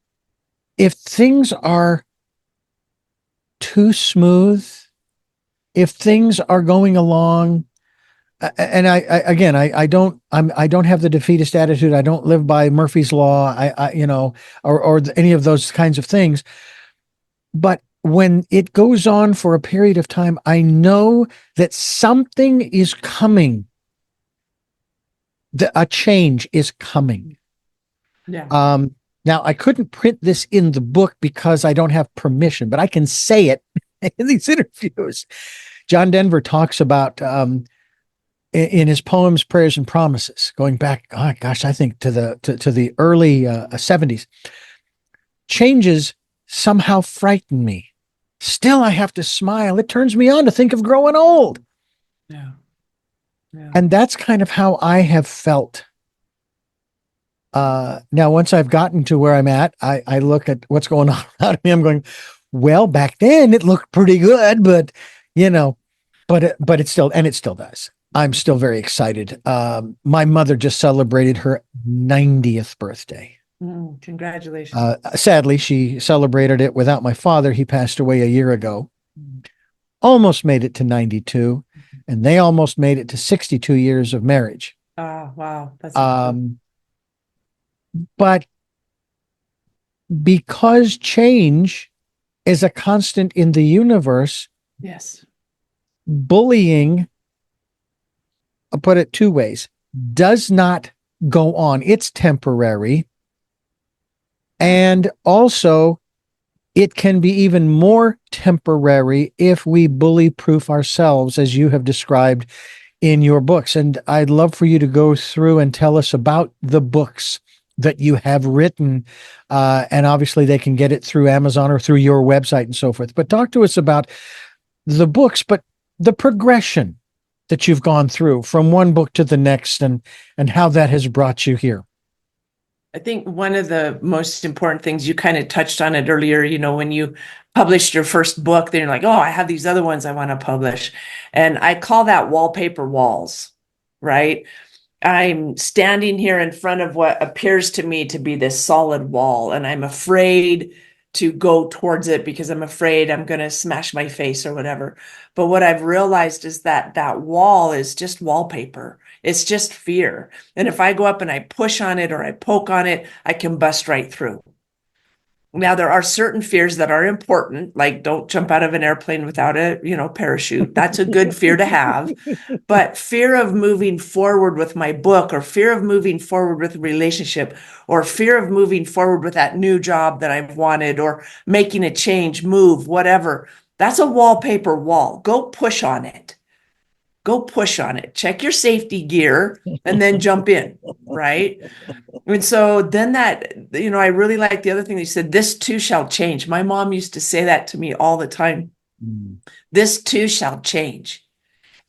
if things are too smooth, if things are going along, and I don't have the defeatist attitude. I don't live by Murphy's law. Or any of those kinds of things. But when it goes on for a period of time, I know that something is coming. A change is coming. Yeah. Now I couldn't print this in the book because I don't have permission, but I can say it in these interviews. John Denver talks about in his poems, Prayers and Promises, going back, oh gosh, I think to the early 70s. Changes somehow frighten me. Still, I have to smile. It turns me on to think of growing old. Yeah. Yeah. And that's kind of how I have felt. Now, once I've gotten to where I'm at, I look at what's going on around me. I'm going, well, back then it looked pretty good, but it still does. I'm still very excited. My mother just celebrated her 90th birthday. Congratulations. Sadly, she celebrated it without my father. He passed away a year ago. Almost made it to 92, and they almost made it to 62 years of marriage. Oh, wow. That's but because change is a constant in the universe, yes. Bullying, I'll put it two ways, does not go on. It's temporary. And also, it can be even more temporary if we bully proof ourselves, as you have described in your books. And I'd love for you to go through and tell us about the books that you have written. And obviously, they can get it through Amazon or through your website and so forth. But talk to us about the books, but the progression that you've gone through from one book to the next, and how that has brought you here. I think one of the most important things, you kind of touched on it earlier, when you published your first book, then you're like, oh, I have these other ones I want to publish. And I call that wallpaper walls, right? I'm standing here in front of what appears to me to be this solid wall, and I'm afraid to go towards it because I'm afraid I'm going to smash my face or whatever. But what I've realized is that that wall is just wallpaper. It's just fear. And if I go up and I push on it or I poke on it, I can bust right through. Now, there are certain fears that are important, like don't jump out of an airplane without a, parachute. That's a good fear to have. But fear of moving forward with my book, or fear of moving forward with a relationship, or fear of moving forward with that new job that I've wanted, or making a change, move, whatever. That's a wallpaper wall. Go push on it. Go push on it. Check your safety gear and then jump in, right? And so then that, I really like the other thing that you said, this too shall change. My mom used to say that to me all the time. Mm. This too shall change.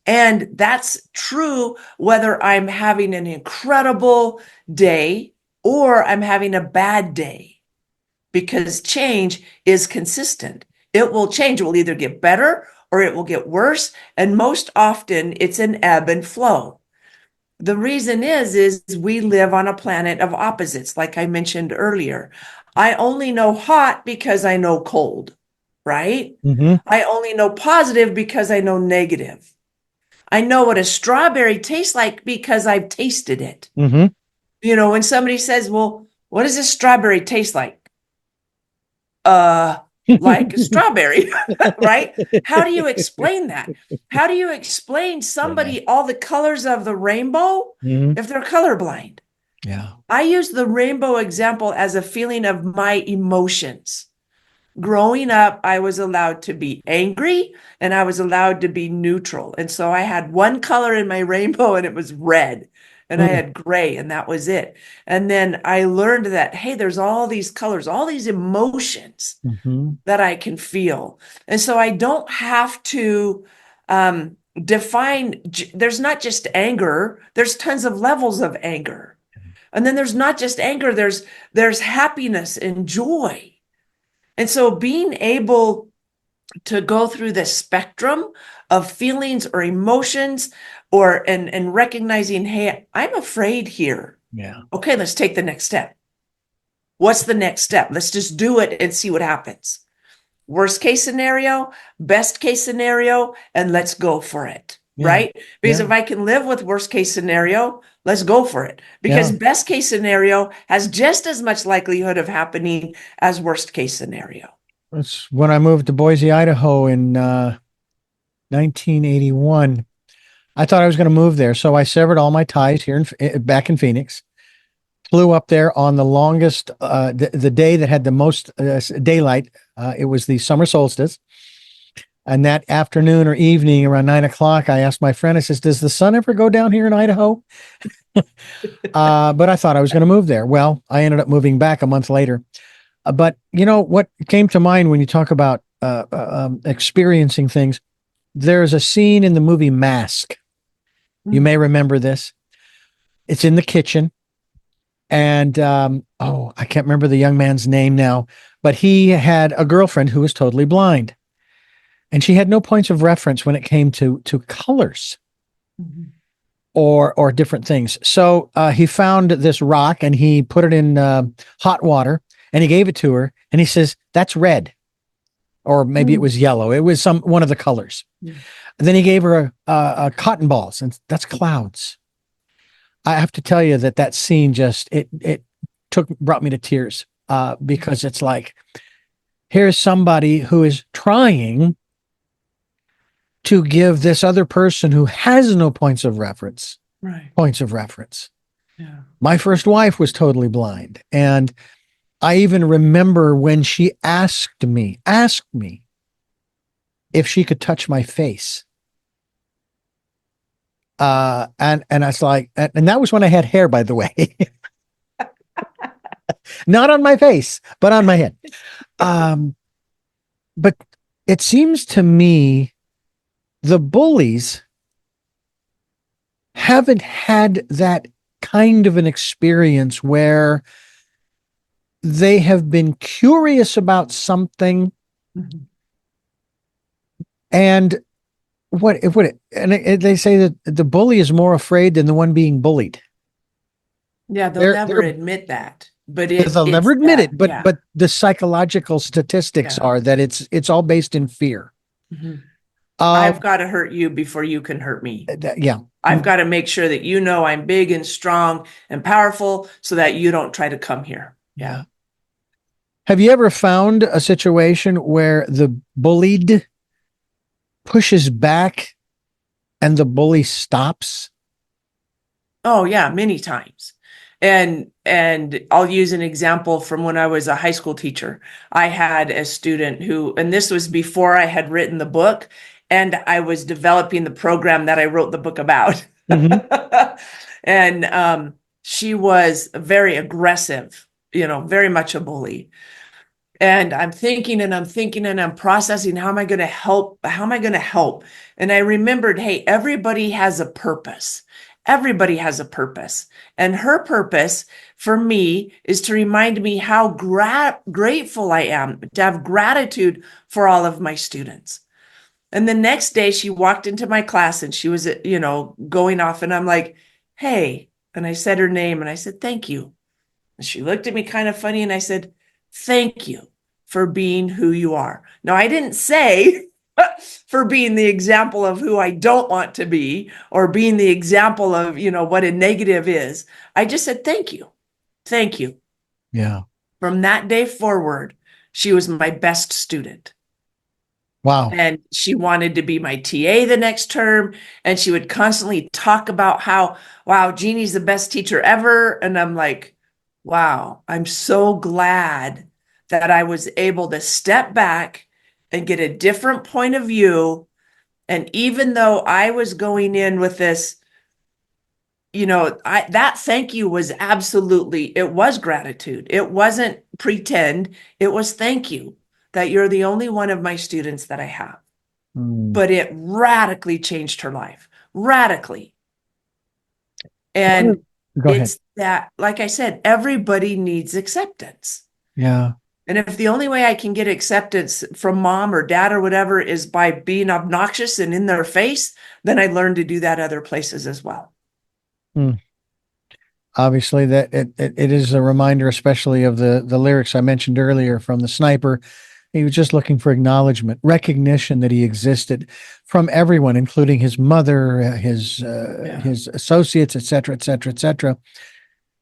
And that's true whether I'm having an incredible day or I'm having a bad day, because change is consistent. It will change. It will either get better or it will get worse. And most often it's an ebb and flow. The reason is we live on a planet of opposites, like I mentioned earlier. I only know hot because I know cold, right? Mm-hmm. I only know positive because I know negative. I know what a strawberry tastes like because I've tasted it. Mm-hmm. When somebody says, well, what does this strawberry taste like? Uh, like a strawberry, right? How do you explain that? How do you explain Yeah. somebody all the colors of the rainbow Mm-hmm. if they're colorblind? Yeah. I use the rainbow example as a feeling of my emotions. Growing up, I was allowed to be angry and I was allowed to be neutral. And so I had one color in my rainbow and it was red. And I Mm. had gray and that was it. And then I learned that, hey, there's all these colors, all these emotions Mm-hmm. that I can feel. And so I don't have to define, there's not just anger, there's tons of levels of anger. And then there's not just anger, there's happiness and joy. And so being able to go through the spectrum of feelings or emotions and recognizing, hey, I'm afraid here. Yeah. Okay, let's take the next step. What's the next step? Let's just do it and see what happens. Worst case scenario, best case scenario, and let's go for it. Yeah. Right? Because Yeah. if I can live with worst case scenario, let's go for it. Because Yeah. best case scenario has just as much likelihood of happening as worst case scenario. That's when I moved to Boise, Idaho in 1981. I thought I was going to move there, so I severed all my ties here back in Phoenix. Flew up there on the longest, the day that had the most daylight. It was the summer solstice. And that afternoon or evening around 9 o'clock, I asked my friend, I says, does the sun ever go down here in Idaho? But I thought I was going to move there. Well, I ended up moving back a month later. But you know what came to mind when you talk about experiencing things? There's a scene in the movie Mask. You may remember this. It's in the kitchen. And I can't remember the young man's name now, but he had a girlfriend who was totally blind. And she had no points of reference when it came to colors Mhm. or different things. So he found this rock and he put it in hot water and he gave it to her and he says, that's red. Or maybe it was yellow. It was one of the colors. Mm. And then he gave her a cotton balls and that's clouds. I have to tell you that scene just, it brought me to tears because it's like, here's somebody who is trying to give this other person who has no points of reference. Yeah. My first wife was totally blind. And I even remember when she asked me if she could touch my face. And I was like, and that was when I had hair, by the way, not on my face, but on my head. But it seems to me the bullies haven't had that kind of an experience where they have been curious about something Mhm. and they say that the bully is more afraid than the one being bullied. Yeah, they'll They're never they're admit that, but they'll never it's admit that. it, but Yeah. the psychological statistics Yeah. are that it's all based in fear. Mhm. Uh, I've got to hurt you before you can hurt me. yeah. I've got to make sure that you know I'm big and strong and powerful so that you don't try to come here. Yeah. Have you ever found a situation where the bullied pushes back and the bully stops? Oh yeah, many times. And I'll use an example from when I was a high school teacher. I had a student who, and this was before I had written the book and I was developing the program that I wrote the book about. Mm-hmm. And she was very aggressive, very much a bully. And I'm thinking and I'm thinking and I'm processing, how am I going to help? How am I going to help? And I remembered, hey, everybody has a purpose. Everybody has a purpose. And her purpose for me is to remind me how grateful I am, to have gratitude for all of my students. And the next day she walked into my class and she was, going off, and I'm like, hey, and I said her name and I said, thank you. And she looked at me kind of funny and I said, thank you for being who you are. Now, I didn't say for being the example of who I don't want to be or being the example of, what a negative is. I just said, thank you. Thank you. Yeah. From that day forward, she was my best student. Wow. And she wanted to be my TA the next term. And she would constantly talk about how, wow, Jeannie's the best teacher ever. And I'm like, wow, I'm so glad that I was able to step back and get a different point of view. And even though I was going in with this, that thank you was it was gratitude. It wasn't pretend. It was thank you that you're the only one of my students that I have. Mm. But it radically changed her life, radically. One of- And Go ahead. it's that, like I said, everybody needs acceptance. Yeah. And if the only way I can get acceptance from mom or dad or whatever is by being obnoxious and in their face, then I learned to do that other places as well. Mm. Obviously, that it is a reminder, especially of the lyrics I mentioned earlier from the sniper. He was just looking for acknowledgement, recognition that he existed from everyone, including his mother, his associates, et cetera, et cetera, et cetera.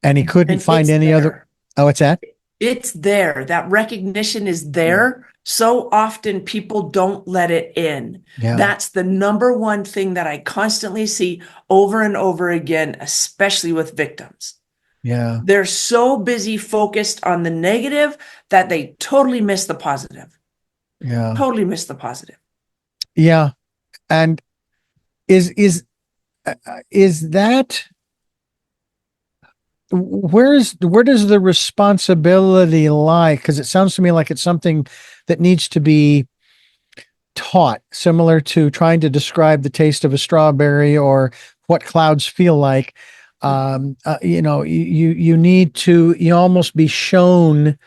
And he couldn't And find it's any other. there. Oh, it's that? It's there. That recognition is there. So often people don't let it in. Yeah. That's the number one thing that I constantly see over and over again, especially with victims. Yeah. They're so busy focused on the negative that they totally miss the positive. Yeah. Totally miss the positive. Yeah. And is that where does the responsibility lie? Because it sounds to me like it's something that needs to be taught, similar to trying to describe the taste of a strawberry or what clouds feel like. You need to, almost be shown,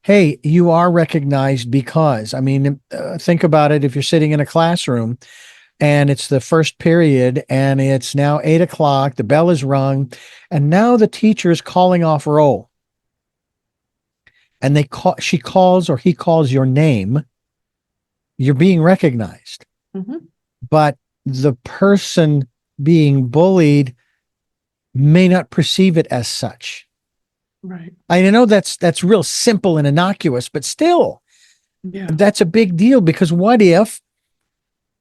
hey, you are recognized because, I mean, think about it. If you're sitting in a classroom and it's the first period and it's now 8 o'clock, the bell is rung, and now the teacher is calling off roll, and she calls or he calls your name, you're being recognized. Mm-hmm. But the person being bullied may not perceive it as such. Right. I know that's real simple and innocuous, but still, that's a big deal, because what if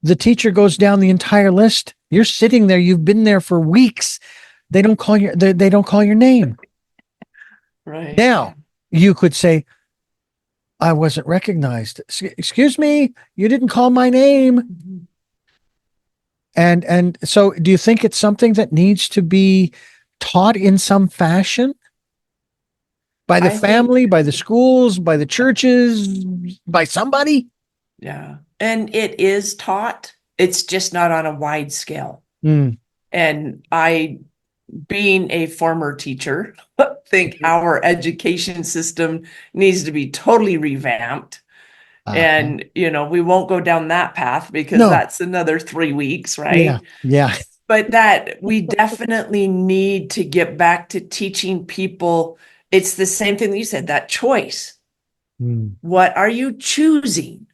the teacher goes down the entire list? You're sitting there, you've been there for weeks. They don't call your name. Right. Now, you could say, I wasn't recognized. Excuse me, you didn't call my name. Mm-hmm. And so do you think it's something that needs to be taught in some fashion? By the family, by the schools, by the churches, by somebody? Yeah. And it is taught. It's just not on a wide scale. Mm. And I, being a former teacher, think our education system needs to be totally revamped. And, we won't go down that path because that's another 3 weeks, right? Yeah. But that we definitely need to get back to teaching people. It's the same thing that you said, that choice. Mm. What are you choosing?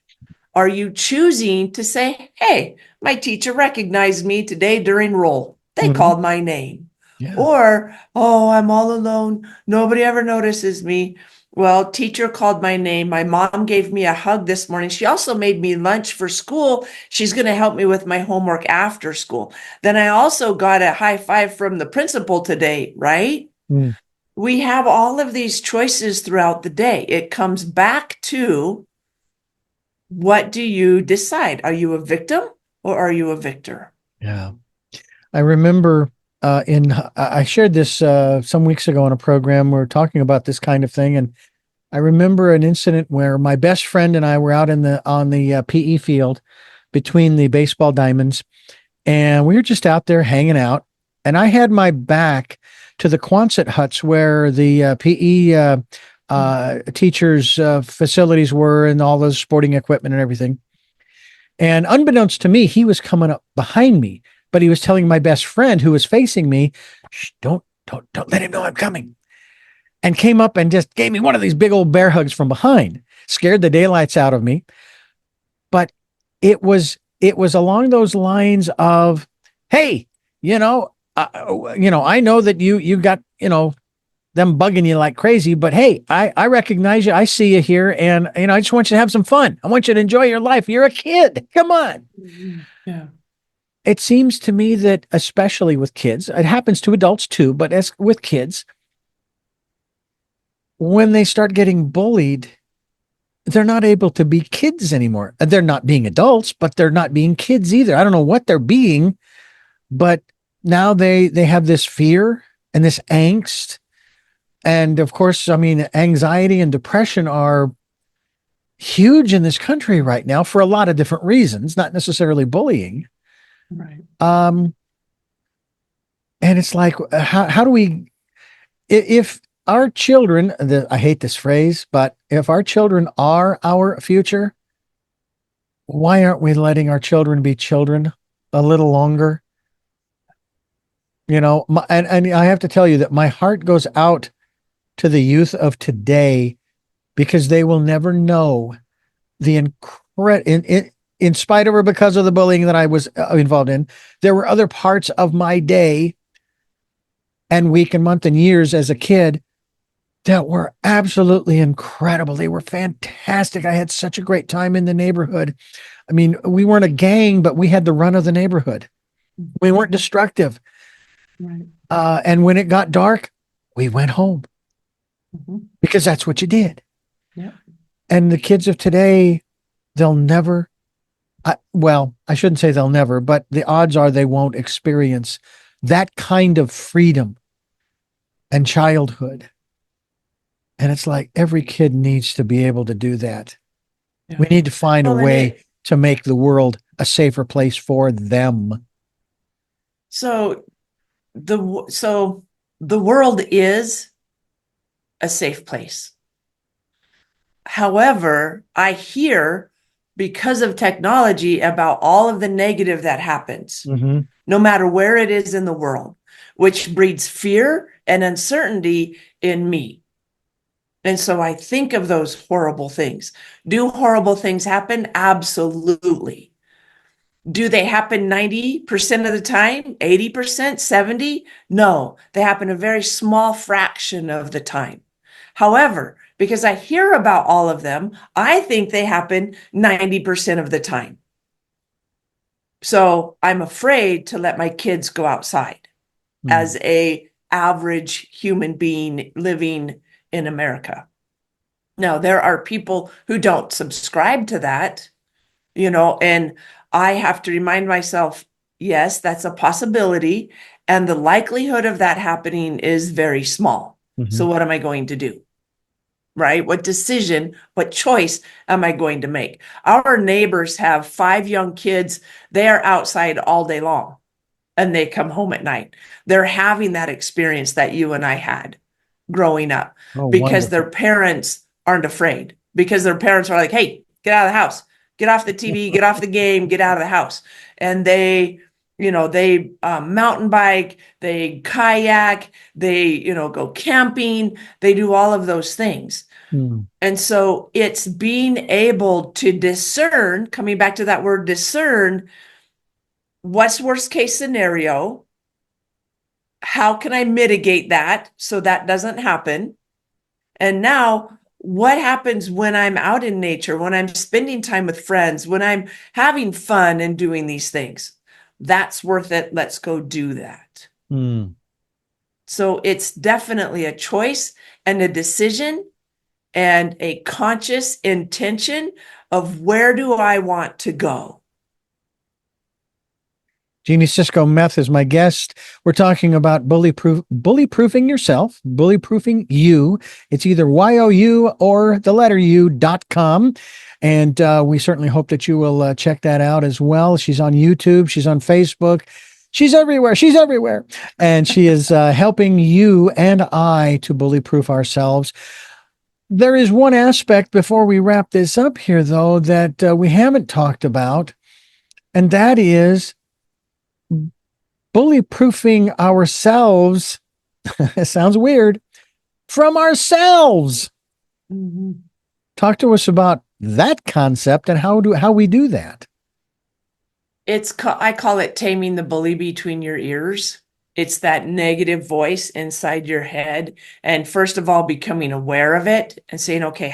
Are you choosing to say, hey, my teacher recognized me today during roll. They called my name. Yeah. Or, oh, I'm all alone. Nobody ever notices me. Well, teacher called my name. My mom gave me a hug this morning. She also made me lunch for school. She's going to help me with my homework after school. Then I also got a high five from the principal today, right? Mm. We have all of these choices throughout the day. It comes back to, what do you decide? Are you a victim or are you a victor? Yeah. I remember I shared this some weeks ago on a program. We were talking about this kind of thing, and I remember an incident where my best friend and I were out on the PE field between the baseball diamonds, and we were just out there hanging out. And I had my back to the Quonset huts where the PE teachers' facilities were, and all those sporting equipment and everything. And unbeknownst to me, he was coming up behind me, but he was telling my best friend who was facing me, "Shh, don't let him know I'm coming." And came up and just gave me one of these big old bear hugs from behind. Scared the daylights out of me. But it was along those lines of, "Hey, I know that you got, them bugging you like crazy, but hey, I recognize you. I see you here, and I just want you to have some fun. I want you to enjoy your life. You're a kid. Come on." Yeah. It seems to me that, especially with kids, it happens to adults too, but as with kids, when they start getting bullied, they're not able to be kids anymore. They're not being adults, but they're not being kids either. I don't know what they're being, but now they have this fear and this angst. And of course, I mean, anxiety and depression are huge in this country right now for a lot of different reasons, not necessarily bullying. Right. And it's like, how do we, if our children, I hate this phrase, but if our children are our future, why aren't we letting our children be children a little longer? And I have to tell you that my heart goes out to the youth of today, because they will never know the in spite of, or because of the bullying that I was involved in, there were other parts of my day and week and month and years as a kid that were absolutely incredible. They were fantastic. I had such a great time in the neighborhood. I mean, we weren't a gang, but we had the run of the neighborhood. We weren't destructive. Right. And when it got dark, we went home because that's what you did. Yeah. And the kids of today, they'll never, well, I shouldn't say they'll never, but the odds are they won't experience that kind of freedom and childhood. And it's like every kid needs to be able to do that. Yeah. We need to find a Well, way to make the world a safer place for them. So the world is a safe place. However, I hear, because of technology, about all of the negative that happens, no matter where it is in the world, which breeds fear and uncertainty in me. And so I think of those horrible things. Do horrible things happen? Absolutely. Do they happen 90% of the time? 80%? 70%? No, they happen a very small fraction of the time. However, because I hear about all of them, I think they happen 90% of the time. So I'm afraid to let my kids go outside as a average human being living in America. Now, there are people who don't subscribe to that, and I have to remind myself, yes, that's a possibility. And the likelihood of that happening is very small. So what am I going to do? Right? What decision, what choice am I going to make? Our neighbors have 5 young kids. They are outside all day long and they come home at night. They're having that experience that you and I had growing up, because their parents aren't afraid, because their parents are like, "Hey, get out of the house, get off the TV, get off the game, get out of the house." And they mountain bike, they kayak, they, go camping, they do all of those things. And so it's being able to discern, coming back to that word discern, what's worst case scenario? How can I mitigate that so that doesn't happen? And now, what happens when I'm out in nature, when I'm spending time with friends, when I'm having fun and doing these things? That's worth it. Let's go do that. So it's definitely a choice and a decision and a conscious intention of, where do I want to go? Jeanie Cisco-Meth is my guest. We're talking about bully-proofing yourself, bully-proofing you. It's either YOU or the letter U.com. And we certainly hope that you will check that out as well. She's on YouTube. She's on Facebook. She's everywhere. She's everywhere. And she is helping you and I to bully-proof ourselves. There is one aspect before we wrap this up here, though, that we haven't talked about, and that is bully proofing ourselves. It sounds weird, from ourselves. Mhm. Talk to us about that concept and how we do that. I call it taming the bully between your ears. It's that negative voice inside your head. And first of all, becoming aware of it and saying, okay,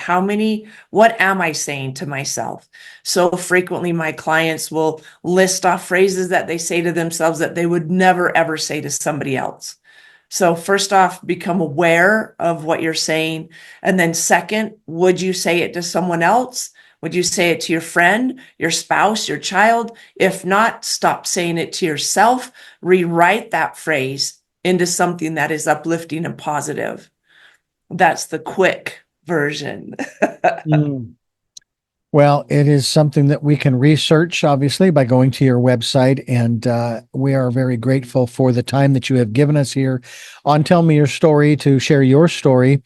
what am I saying to myself? So frequently my clients will list off phrases that they say to themselves that they would never, ever say to somebody else. So first off, become aware of what you're saying. And then second, would you say it to someone else? Would you say it to your friend, your spouse, your child? If not, stop saying it to yourself. Rewrite that phrase into something that is uplifting and positive. That's the quick version. Mm. Well, it is something that we can research, obviously, by going to your website. And we are very grateful for the time that you have given us here on Tell Me Your Story to share your story,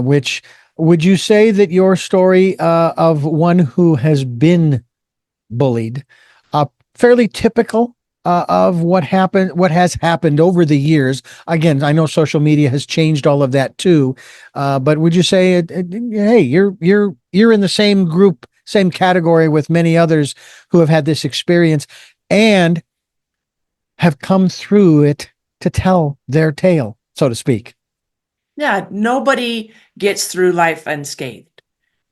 which would you say that your story of one who has been bullied, fairly typical of what has happened over the years? Again, I know social media has changed all of that too, but would you say, hey, you're in the same group, same category with many others who have had this experience and have come through it to tell their tale, so to speak? Yeah, nobody gets through life unscathed.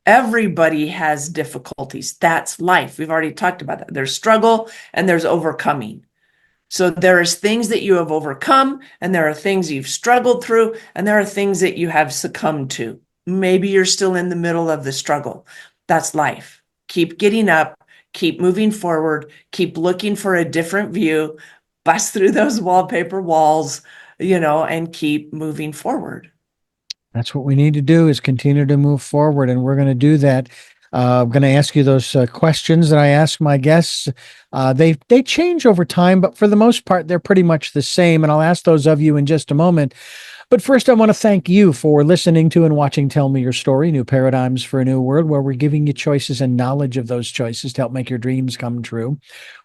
Everybody has difficulties. That's life. We've already talked about that. There's struggle and there's overcoming. So there's things that you have overcome, and there are things you've struggled through, and there are things that you have succumbed to. Maybe you're still in the middle of the struggle. That's life. Keep getting up, keep moving forward, keep looking for a different view, bust through those wallpaper walls, and keep moving forward. That's what we need to do, is continue to move forward, and we're going to do that. I'm going to ask you those questions that I ask my guests. They change over time, but for the most part, they're pretty much the same. And I'll ask those of you in just a moment. But first, I want to thank you for listening to and watching Tell Me Your Story, New Paradigms for a New World, where we're giving you choices and knowledge of those choices to help make your dreams come true.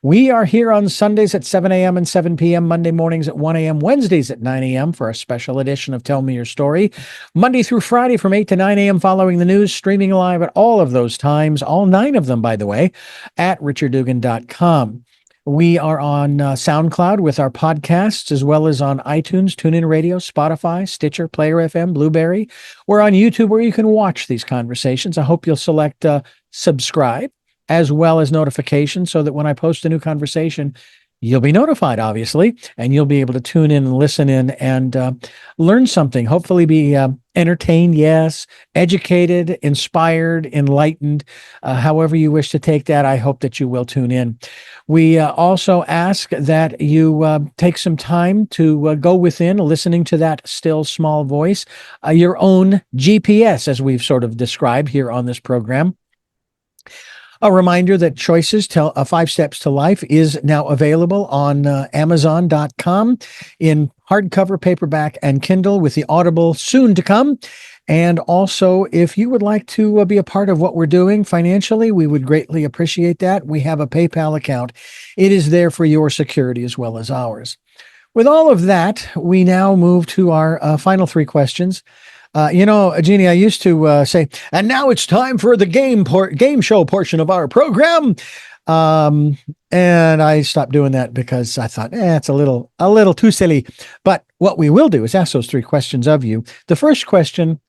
We are here on Sundays at 7 a.m. and 7 p.m., Monday mornings at 1 a.m., Wednesdays at 9 a.m. for a special edition of Tell Me Your Story, Monday through Friday from 8 to 9 a.m. following the news, streaming live at all of those times, all 9 of them, by the way, at richarddugan.com. We are on SoundCloud with our podcasts, as well as on iTunes, TuneIn Radio, Spotify, Stitcher, Player FM, Blueberry. We're on YouTube where you can watch these conversations. I hope you'll select subscribe as well as notifications so that when I post a new conversation, you'll be notified, obviously, and you'll be able to tune in and listen in and learn something, hopefully be entertained, yes, educated, inspired, enlightened, however you wish to take that. I hope that you will tune in. We also ask that you take some time to go within, listening to that still small voice, your own GPS, as we've sort of described here on this program. A reminder that Choices Tell 5 Steps to Life is now available on Amazon.com in hardcover, paperback, and Kindle, with the Audible soon to come. And also, if you would like to be a part of what we're doing financially, we would greatly appreciate that. We have a PayPal account. It is there for your security as well as ours. With all of that, we now move to our final 3 questions. Jeanie, I used to say, and now it's time for the game show portion of our program. And I stopped doing that because I thought, it's a little too silly. But what we will do is ask those 3 questions of you. The first question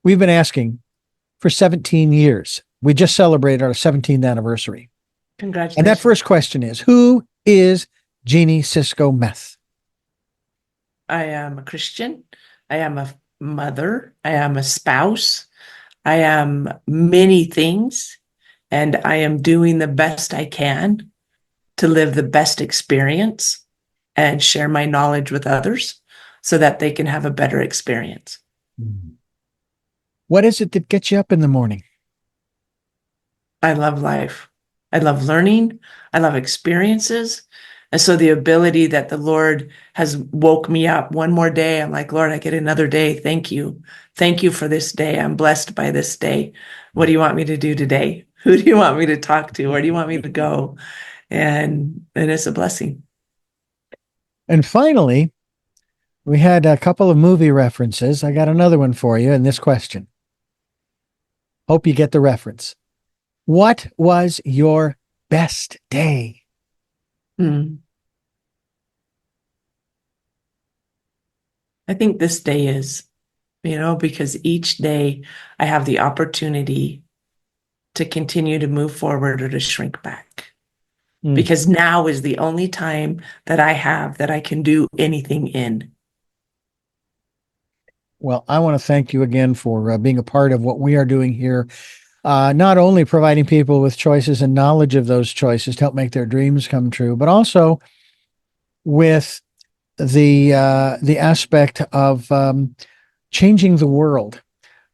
we've been asking for 17 years. We just celebrated our 17th anniversary. Congratulations. And that first question is, who is Jeanie Cisco-Meth? I am a Christian. I am a mother. I am a spouse. I am many things, and I am doing the best I can to live the best experience and share my knowledge with others so that they can have a better experience. What is it that gets you up in the morning? I love life. I love learning. I love experiences. And so the ability that the Lord has woke me up one more day, I'm like, Lord, I get another day. Thank you. Thank you for this day. I'm blessed by this day. What do you want me to do today? Who do you want me to talk to? Where do you want me to go? And it's a blessing. And finally, we had a couple of movie references. I got another one for you in this question. Hope you get the reference. What was your best day? Mm. I think this day is, because each day I have the opportunity to continue to move forward or to shrink back. Because now is the only time that I have that I can do anything in. Well, I want to thank you again for being a part of what we are doing here. Not only providing people with choices and knowledge of those choices to help make their dreams come true, but also with the aspect of changing the world.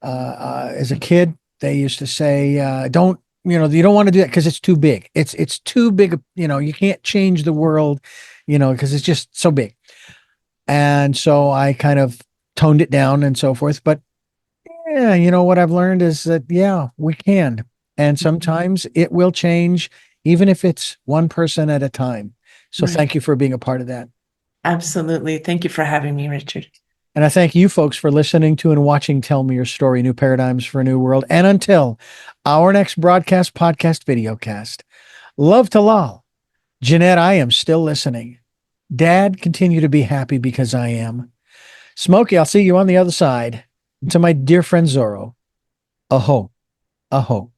As a kid, they used to say, "Don't you don't want to do that because it's too big. It's too big. You can't change the world, because it's just so big." And so I kind of toned it down and so forth. But yeah, what I've learned is that yeah, we can, and sometimes it will change, even if it's one person at a time. So Right. thank you for being a part of that. Absolutely. Thank you for having me, Richard. And I thank you folks for listening to and watching Tell Me Your Story, New Paradigms for a New World. And until our next broadcast, podcast, videocast, love to lol. Jeanette, I am still listening. Dad, continue to be happy because I am. Smokey, I'll see you on the other side. And to my dear friend Zorro, aho, aho.